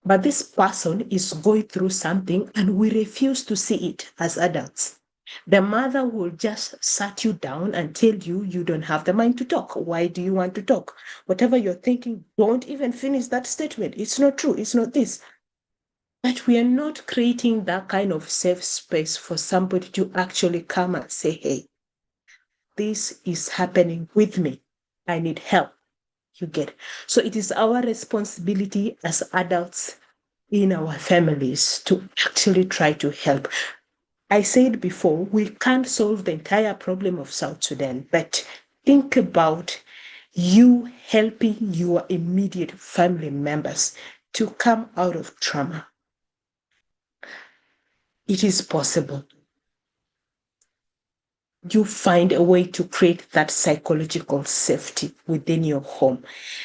But this person is going through something and we refuse to see it as adults. The mother will just sat you down and tell you you don't have the mind to talk. Why do you want to talk? Whatever you're thinking, don't even finish that statement. It's not true. It's not this. But we are not creating that kind of safe space for somebody to actually come and say, hey, this is happening with me. I need help. You get it. So it is our responsibility as adults in our families to actually try to help. I said before, we can't solve the entire problem of South Sudan, but think about you helping your immediate family members to come out of trauma. It is possible. You find a way to create that psychological safety within your home.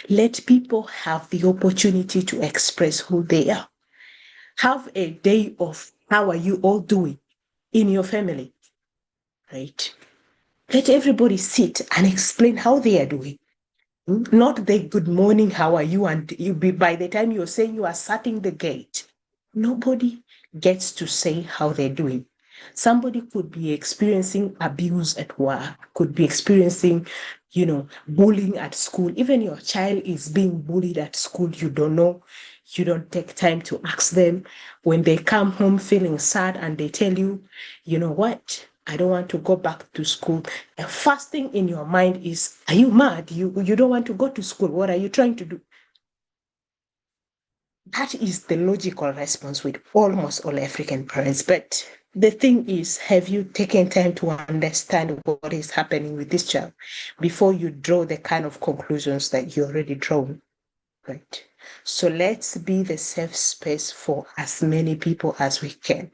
Let people have the opportunity to express who they are. Have a day of how are you all doing in your family, right? Let everybody sit and explain how they are doing. Not the good morning, how are you? And you be by the time you're saying you are shutting the gate, nobody gets to say how they're doing. Somebody could be experiencing abuse at work, could be experiencing, bullying at school. Even your child is being bullied at school, you don't know. You don't take time to ask them. When they come home feeling sad and they tell you, you know what? I don't want to go back to school. The first thing in your mind is, are you mad? You don't want to go to school. What are you trying to do? That is the logical response with almost all African parents. But the thing is, have you taken time to understand what is happening with this child before you draw the kind of conclusions that you already drawn? Right. So let's be the safe space for as many people as we can.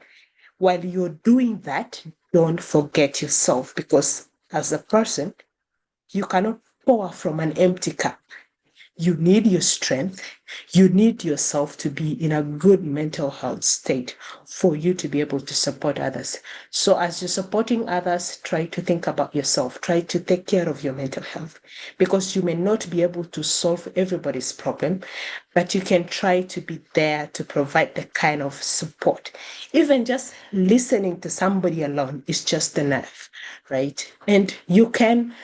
While you're doing that, don't forget yourself, because as a person, you cannot pour from an empty cup. You need your strength. You need yourself to be in a good mental health state for you to be able to support others. So as you're supporting others, try to think about yourself. Try to take care of your mental health, because you may not be able to solve everybody's problem, but you can try to be there to provide the kind of support. Even just listening to somebody alone is just enough, right? And you can,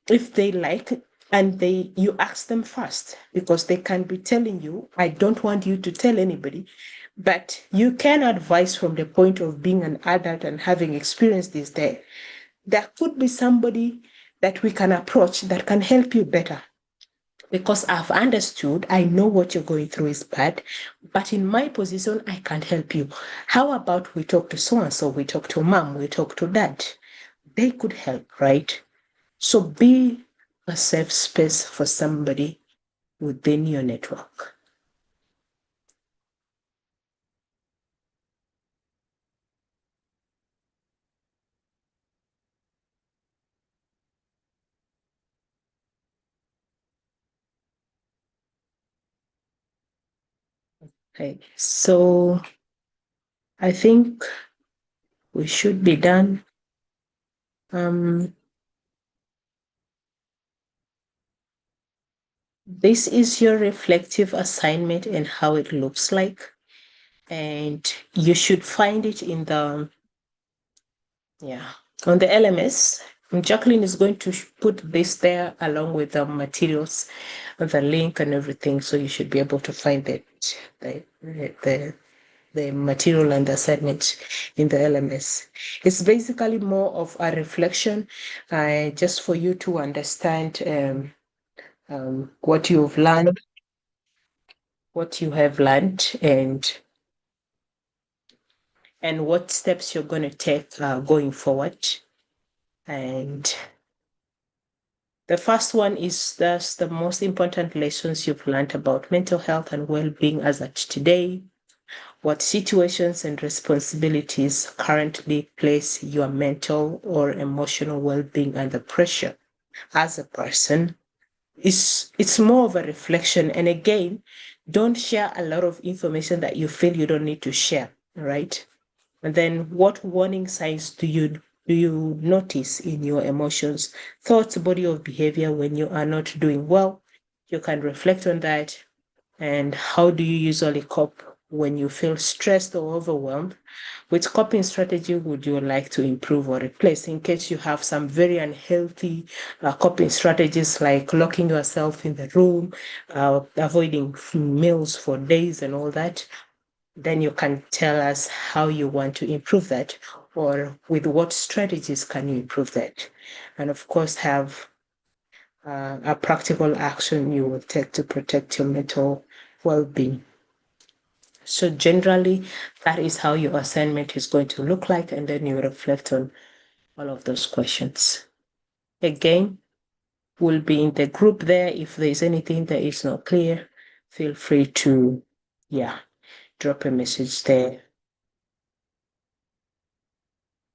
if they like, and you ask them first, because they can be telling you, I don't want you to tell anybody, but you can advise from the point of being an adult and having experienced this. There could be somebody that we can approach that can help you better, because I've understood, I know what you're going through is bad, but in my position, I can't help you. How about we talk to so and so, we talk to mom, we talk to dad? They could help, right? So be a safe space for somebody within your network. Okay, so I think we should be done. This is your reflective assignment and how it looks like. And you should find it in the, on the LMS. Jacqueline is going to put this there along with the materials, the link and everything. So you should be able to find the material and the assignment in the LMS. It's basically more of a reflection, just for you to understand what you've learned, what you have learned, and what steps you're going to take going forward. And the first one is that's the most important lessons you've learned about mental health and well-being as at today. What situations and responsibilities currently place your mental or emotional well-being under pressure as a person? It's more of a reflection. And again, don't share a lot of information that you feel you don't need to share, right? And then what warning signs do you notice in your emotions, thoughts, body of behavior when you are not doing well? You can reflect on that. And how do you usually cope when you feel stressed or overwhelmed? Which coping strategy would you like to improve or replace in case you have some very unhealthy coping strategies like locking yourself in the room, avoiding meals for days and all that? Then you can tell us how you want to improve that, or with what strategies can you improve that. And of course, have a practical action you will take to protect your mental well-being. So generally, that is how your assignment is going to look like, and then you reflect on all of those questions. Again, we'll be in the group there. If there's anything that is not clear, feel free to, drop a message there.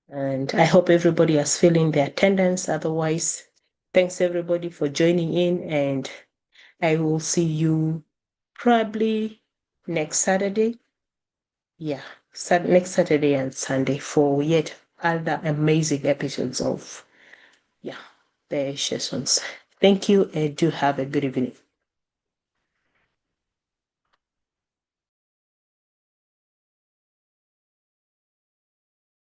And I hope everybody is feeling the attendance. Otherwise, thanks everybody for joining in, and I will see you probably next Saturday. Next Saturday and Sunday for yet other amazing episodes of the sessions. Thank you, and do have a good evening.